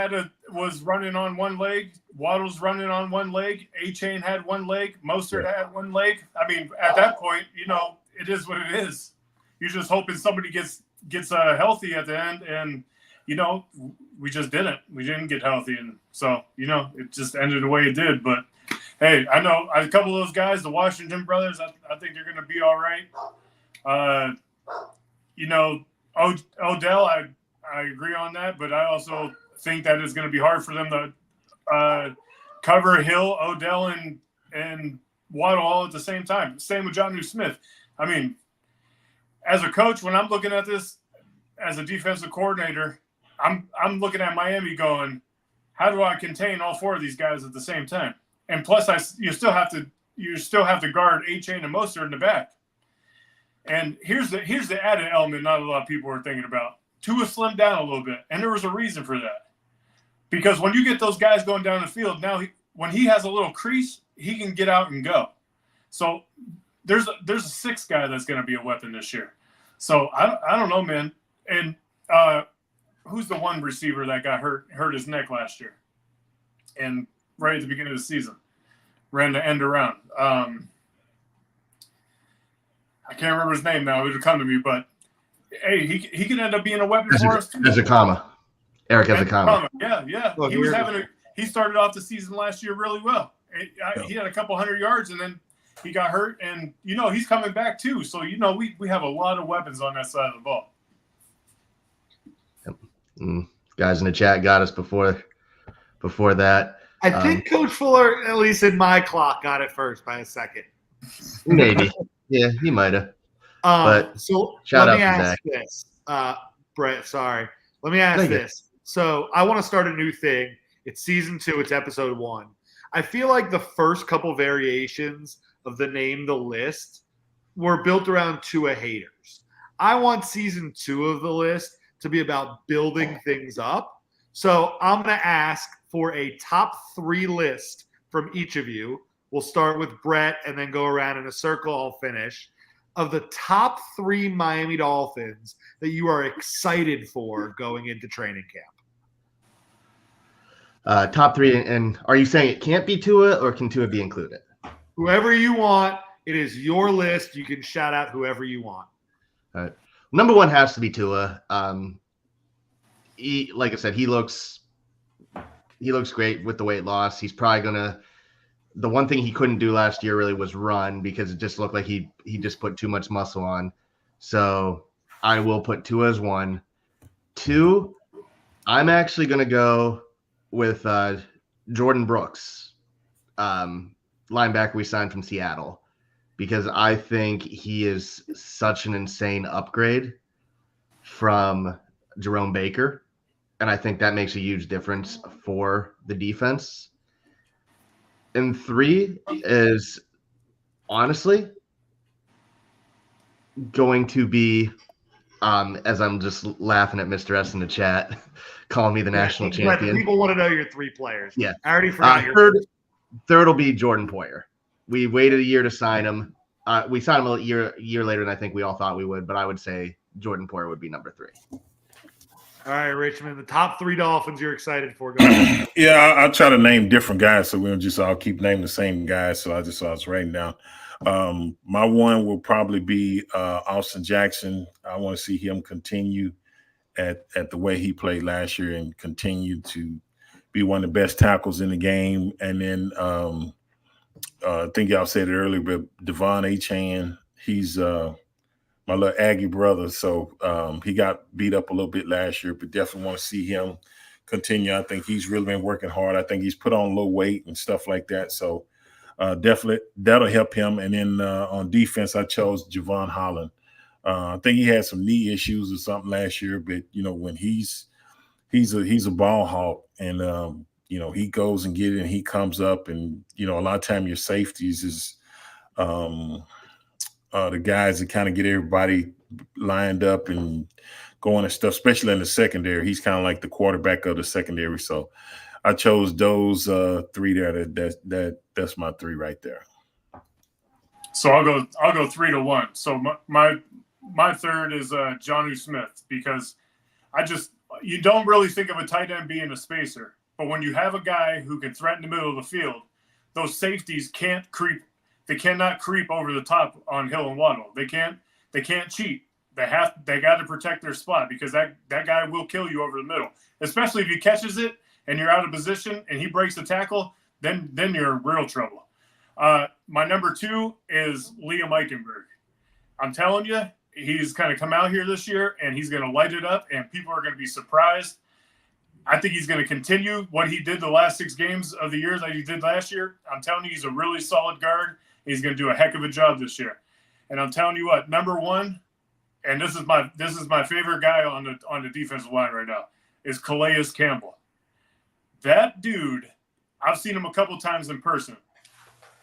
was running on one leg. Waddle's running on one leg. A-Chain had one leg. Mostert had one leg. I mean, at that point, you know, it is what it is. You're just hoping somebody gets healthy at the end, and you know, we just didn't. We didn't get healthy, and so you know, it just ended the way it did. But hey, I know a couple of those guys, the Washington brothers. I think they're going to be all right. You know, Odell, I agree on that, but I also think that it's going to be hard for them to cover Hill, Odell, and Waddle all at the same time. Same with Jonnu Smith. I mean, as a coach, when I'm looking at this as a defensive coordinator, I'm looking at Miami going, how do I contain all 4 of these guys at the same time? And plus, you still have to guard A-Chain and Mostert in the back. And here's the added element not a lot of people are thinking about. Tua slimmed down a little bit, and there was a reason for that. Because when you get those guys going down the field, now when he has a little crease, he can get out and go. So there's a 6th guy that's going to be a weapon this year. So I don't know, man. And who's the one receiver that got hurt his neck last year? And right at the beginning of the season, ran the end around. I can't remember his name now. It'll come to me, but hey, he could end up being a weapon for us too. Eric Ezekama. Yeah. Well, he started off the season last year really well. He had a couple 100 yards, and then he got hurt, and you know he's coming back too. So you know we have a lot of weapons on that side of the ball. Guys in the chat got us before that. I think Coach Fuller, at least in my clock, got it first by a second. Maybe. Yeah, he might have. But so shout let out me to ask Zach. this. Brett, sorry. Let me ask this. So I want to start a new thing. It's season 2. It's episode 1. I feel like the first couple variations of the Name the List were built around Tua haters. I want season 2 of the list to be about building things up. So I'm going to ask for a top 3 list from each of you. We'll start with Brett and then go around in a circle. I'll finish. Of the top 3 Miami Dolphins that you are excited for going into training camp. Top 3, and are you saying it can't be Tua, or can Tua be included? Whoever you want. It is your list. You can shout out whoever you want. All right. Number 1 has to be Tua. Like I said, he looks great with the weight loss. He's probably gonna. The one thing he couldn't do last year really was run, because it just looked like he just put too much muscle on. So I will put Tua as 1. 2, I'm actually gonna go with Jordan Brooks, linebacker we signed from Seattle, because I think he is such an insane upgrade from Jerome Baker, and I think that makes a huge difference for the defense. And 3 is honestly going to be as I'm just laughing at Mr. S in the chat, calling me the national champion. People want to know your 3 players. Yeah. I already forgot your third will be Jordan Poyer. We waited a year to sign him. We signed him a year later than I think we all thought we would, but I would say Jordan Poyer would be number 3. All right, Richmond, the top 3 Dolphins you're excited for. Go ahead. Yeah, I'll try to name different guys, so we don't just all keep naming the same guys. So I was writing down. My one will probably be Austin Jackson. I want to see him continue at the way he played last year and continue to be one of the best tackles in the game. And then I think y'all said it earlier, but Devon Achane, he's my little Aggie brother. So he got beat up a little bit last year, but definitely want to see him continue. I think he's really been working hard. I think he's put on a little weight and stuff like that. So definitely that'll help him. And then on defense, I chose Javon Holland. I think he had some knee issues or something last year, but when he's a ball hawk, and he goes and get it, and he comes up, and a lot of time your safeties is the guys that kind of get everybody lined up and going and stuff, especially in the secondary. He's kind of like the quarterback of the secondary. So I chose those 3 there. That's my 3 right there. So I'll go 3-1. So my third is Jonnu Smith, because you don't really think of a tight end being a spacer, but when you have a guy who can threaten the middle of the field, those safeties can't creep. They cannot creep over the top on Hill and Waddle. They can't cheat. They got to protect their spot, because that guy will kill you over the middle, especially if he catches it and you're out of position and he breaks the tackle. Then you're in real trouble. My number 2 is Liam Eichenberg. I'm telling you, he's kind of come out here this year and he's going to light it up, and people are going to be surprised. I think he's going to continue what he did the last 6 games of the year that he did last year. I'm telling you, he's a really solid guard. He's going to do a heck of a job this year. And I'm telling you what, number 1, and this is my favorite guy on the defensive line right now, is Calais Campbell. That dude, I've seen him a couple times in person,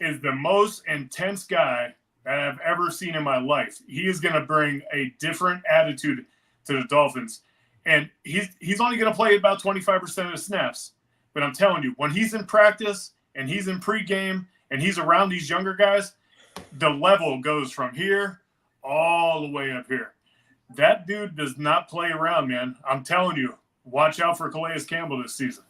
is the most intense guy that I've ever seen in my life. He is going to bring a different attitude to the Dolphins. And he's only going to play about 25% of the snaps. But I'm telling you, when he's in practice and he's in pregame and he's around these younger guys, the level goes from here all the way up here. That dude does not play around, man. I'm telling you, watch out for Calais Campbell this season.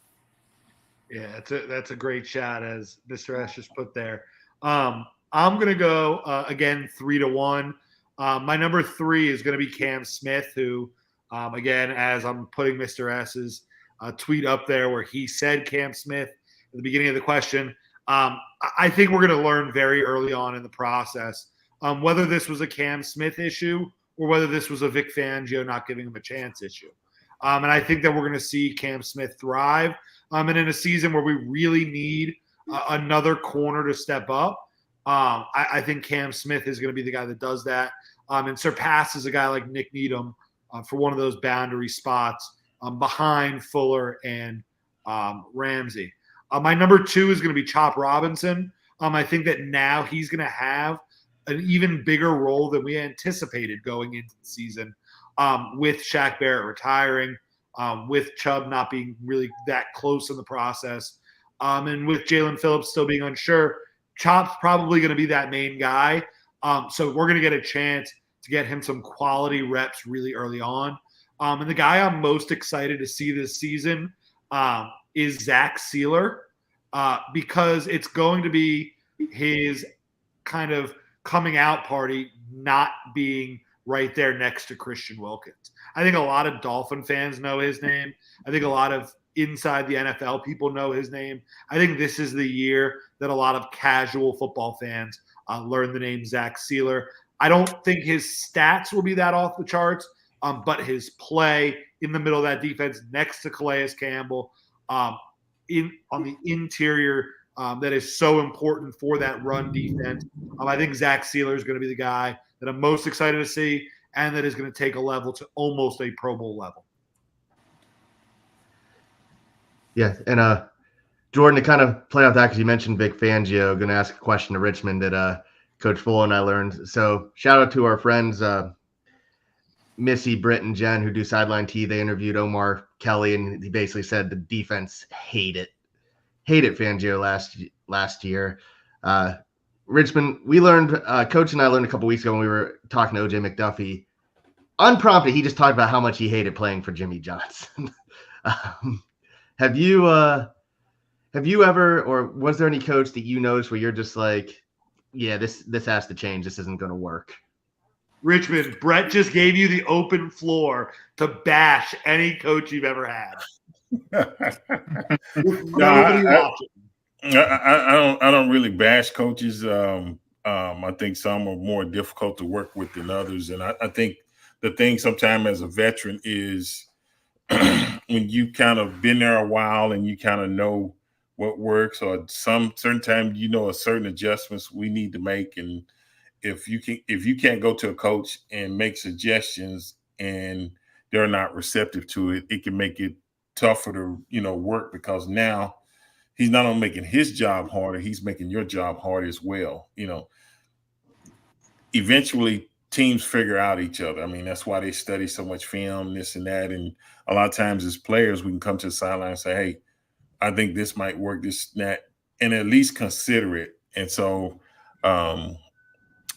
Yeah, that's a great shot, as Mr. S just put there. I'm going to go, again, 3-1. My number 3 is going to be Cam Smith, who, again, as I'm putting Mr. S's tweet up there where he said Cam Smith at the beginning of the question, I think we're going to learn very early on in the process whether this was a Cam Smith issue or whether this was a Vic Fangio not giving him a chance issue. And I think that we're going to see Cam Smith thrive. And in a season where we really need another corner to step up, I think Cam Smith is going to be the guy that does that and surpasses a guy like Nick Needham for one of those boundary spots behind Fuller and Ramsey. My number 2 is going to be Chop Robinson. I think that now he's going to have an even bigger role than we anticipated going into the season, with Shaq Barrett retiring, with Chubb not being really that close in the process, and with Jalen Phillips still being unsure. Chop's probably going to be that main guy. So we're going to get a chance to get him some quality reps really early on. And the guy I'm most excited to see this season is Zach Sealer, because it's going to be his kind of coming out party not being right there next to Christian Wilkins. I think a lot of Dolphin fans know his name. I think a lot of inside the NFL people know his name. I think this is the year that a lot of casual football fans learn the name Zach Sealer. I don't think his stats will be that off the charts, but his play in the middle of that defense next to Calais Campbell on the interior that is so important for that run defense. I think Zach Sealer is going to be the guy that I'm most excited to see, and that is going to take a level to almost a Pro Bowl level. Yeah, and Jordan, to kind of play off that, because you mentioned Vic Fangio, going to ask a question to Richmond that Coach Fuller and I learned. So shout out to our friends Missy, Britt, and Jen, who do Sideline T, they interviewed Omar Kelly, and he basically said the defense hated Fangio last year. Richmond, we learned, Coach and I learned a couple weeks ago when we were talking to OJ McDuffie, unprompted, he just talked about how much he hated playing for Jimmy Johnson. Have you ever, or was there any coach that you noticed where you're just like, yeah, this has to change. This isn't going to work? Richmond, Brett just gave you the open floor to bash any coach you've ever had. I don't really bash coaches. I think some are more difficult to work with than others, and I think the thing sometimes as a veteran is when you kind of been there a while and you kind of know what works, or certain times a certain adjustments we need to make, and if you can't go to a coach and make suggestions and they're not receptive to it, it can make it tougher to work, because now he's not only making his job harder, he's making your job harder as well. Eventually teams figure out each other. I mean, that's why they study so much film, this and that. And a lot of times as players, we can come to the sideline and say, hey, I think this might work, this and that, and at least consider it. And so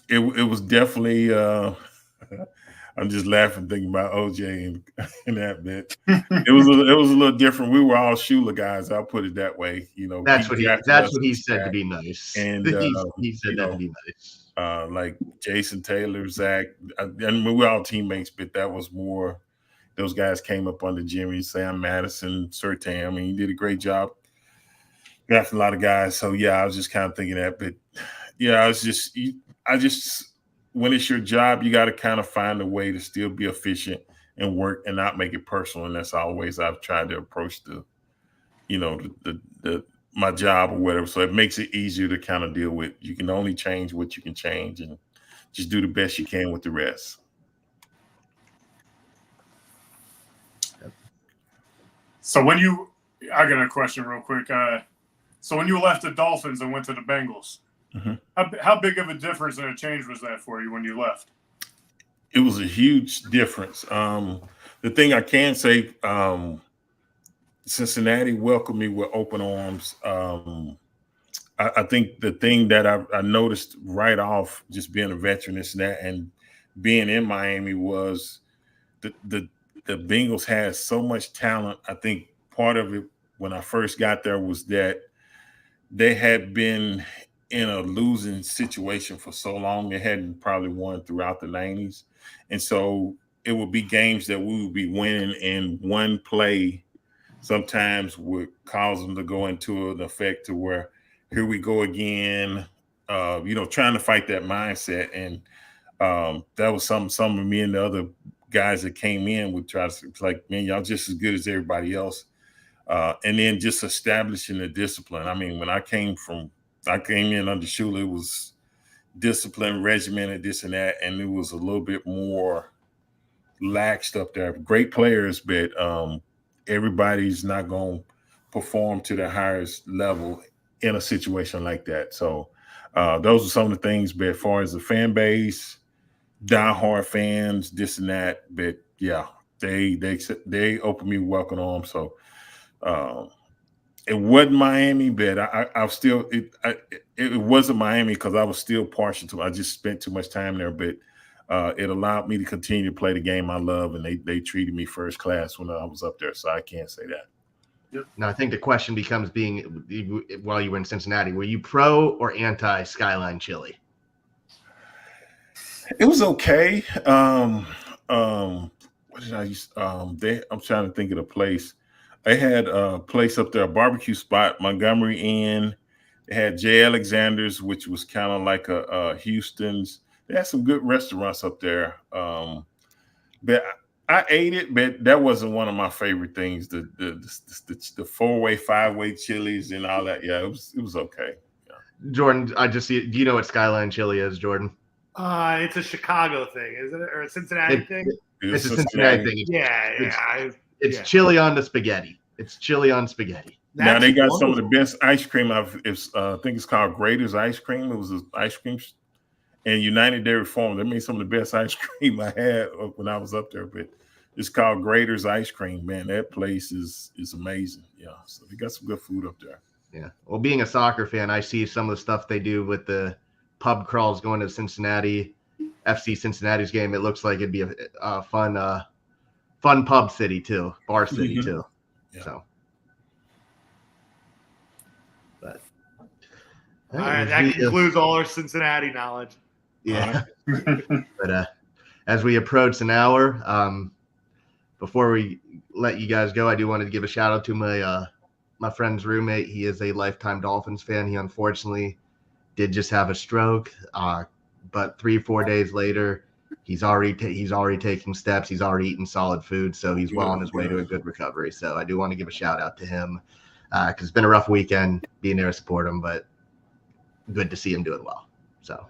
it was definitely I'm just laughing thinking about OJ and that bit. It was a little different. We were all Shula guys. I'll put it that way. That's what he said to be nice. And he said that to be nice. Like Jason Taylor, Zach, and we were all teammates, but that was more. Those guys came up under Jimmy, Sam Madison, Surtain. I mean, he did a great job. Drafted a lot of guys. So yeah, I was just kind of thinking that, but yeah, I just when it's your job, you got to kind of find a way to still be efficient and work and not make it personal. And that's always I've tried to approach my job or whatever. So it makes it easier to kind of deal with. You can only change what you can change and just do the best you can with the rest. So I got a question real quick. So when you left the Dolphins and went to the Bengals, mm-hmm. How big of a difference and a change was that for you when you left? It was a huge difference. The thing I can say, Cincinnati welcomed me with open arms. I think the thing that I noticed right off, just being a veteran, and being in Miami, was the Bengals had so much talent. I think part of it when I first got there was that they had been in a losing situation for so long. They hadn't probably won throughout the 90s. And so it would be games that we would be winning, and one play sometimes would cause them to go into an effect to where here we go again, trying to fight that mindset. And that was some of me and the other guys that came in would try to like, man, y'all just as good as everybody else. And then just establishing the discipline. I mean, when I came in under Shula, it was discipline, regimented, this and that, and it was a little bit more laxed up there. Great players, but everybody's not going to perform to the highest level in a situation like that. So those are some of the things. But as far as the fan base, diehard fans, this and that, but yeah, they opened me welcome on. So it wasn't Miami, but I still it wasn't Miami because I was still partial to it. I just spent too much time there, but it allowed me to continue to play the game I love, and they treated me first class when I was up there. So I can't say that. Yep. Now I think the question becomes, while you were in Cincinnati, were you pro or anti Skyline Chili? It was okay. What did I use? I'm trying to think of the place. They had a place up there, a barbecue spot, Montgomery Inn. They had J. Alexander's, which was kind of like a Houston's. They had some good restaurants up there. But I ate it, but that wasn't one of my favorite things. The 4-way, 5-way chilies and all that. Yeah, it was okay. Yeah. Jordan, I just see. Do you know what Skyline Chili is, Jordan? It's a Chicago thing, isn't it, or a Cincinnati thing? It's a Cincinnati thing. It's chili on the spaghetti. It's chili on spaghetti. Now they got some of the best ice cream. I think it's called Grater's Ice Cream. It was an ice cream, And United Dairy Farm, that made some of the best ice cream I had when I was up there. But it's called Grader's Ice Cream, man. That place is amazing. Yeah, so they got some good food up there. Yeah. Well, being a soccer fan, I see some of the stuff they do with the pub crawls going to Cincinnati, FC Cincinnati's game. It looks like it'd be a fun pub city too, bar city too. Yeah. So, but all right, that concludes all our Cincinnati knowledge. Yeah. But as we approach an hour, before we let you guys go, I do want to give a shout out to my friend's roommate. He is a lifetime Dolphins fan. He unfortunately did just have a stroke, but 3-4 days later, he's already taking steps. He's already eating solid food, so he's well on his way to a good recovery. So I do want to give a shout out to him because it's been a rough weekend being there to support him, but good to see him doing well. So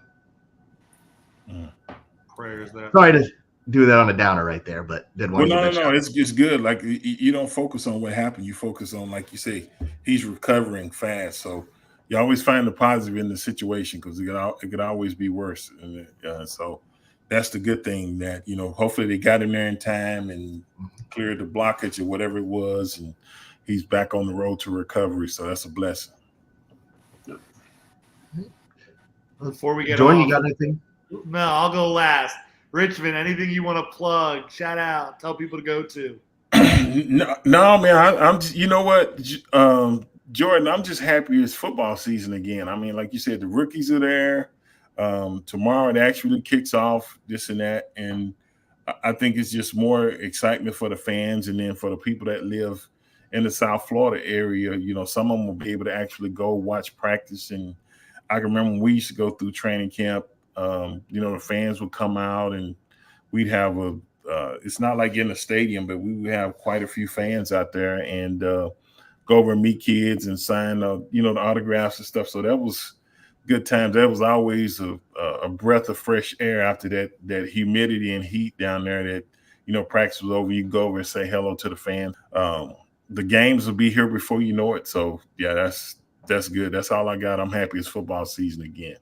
prayers there. Sorry to do that on a downer right there, but did want Well, to no, it's good. Like you don't focus on what happened. You focus on, like you say, he's recovering fast. So you always find the positive in the situation because it could always be worse. And so that's the good thing that, hopefully they got him there in time and cleared the blockage or whatever it was. And he's back on the road to recovery. So that's a blessing. Before we get Jordan, off, you got anything? No, I'll go last. Richmond, anything you want to plug, shout out, tell people to go to? No, man. I'm just, you know what, Jordan, I'm just happy it's football season again. I mean, like you said, the rookies are there. Tomorrow it actually kicks off, this and that. And I think it's just more excitement for the fans and then for the people that live in the South Florida area. Some of them will be able to actually go watch practice. And I can remember when we used to go through training camp, the fans would come out and we'd have it's not like in a stadium, but we would have quite a few fans out there and go over and meet kids and sign, the autographs and stuff. So that was good times. That was always a breath of fresh air after that humidity and heat down there that, practice was over. You can go over and say hello to the fans. The games will be here before you know it. So yeah, that's good. That's all I got. I'm happy it's football season again.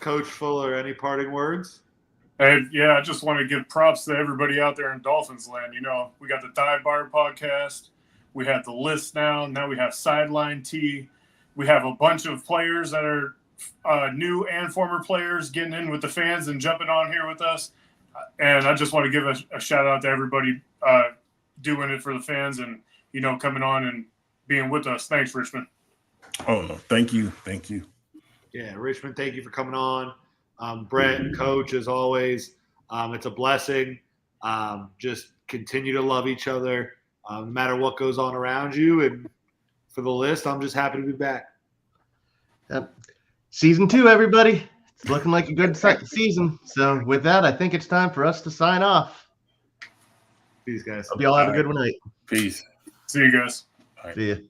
Coach Fuller, any parting words? And yeah, I just want to give props to everybody out there in Dolphins land. We got the Dive Bar podcast. We have the list now. Now we have Sideline T. We have a bunch of players that are new and former players getting in with the fans and jumping on here with us. And I just want to give a shout out to everybody doing it for the fans and, coming on and being with us. Thanks, Richmond. Oh, no. Thank you. Yeah, Richmond, thank you for coming on. Brett and Coach, as always, it's a blessing. Just continue to love each other no matter what goes on around you. And for the list, I'm just happy to be back. Yep. Season 2, everybody. It's looking like a good season. So with that, I think it's time for us to sign off. Peace, guys. Hope you all have a good night. Peace. See you guys. See you.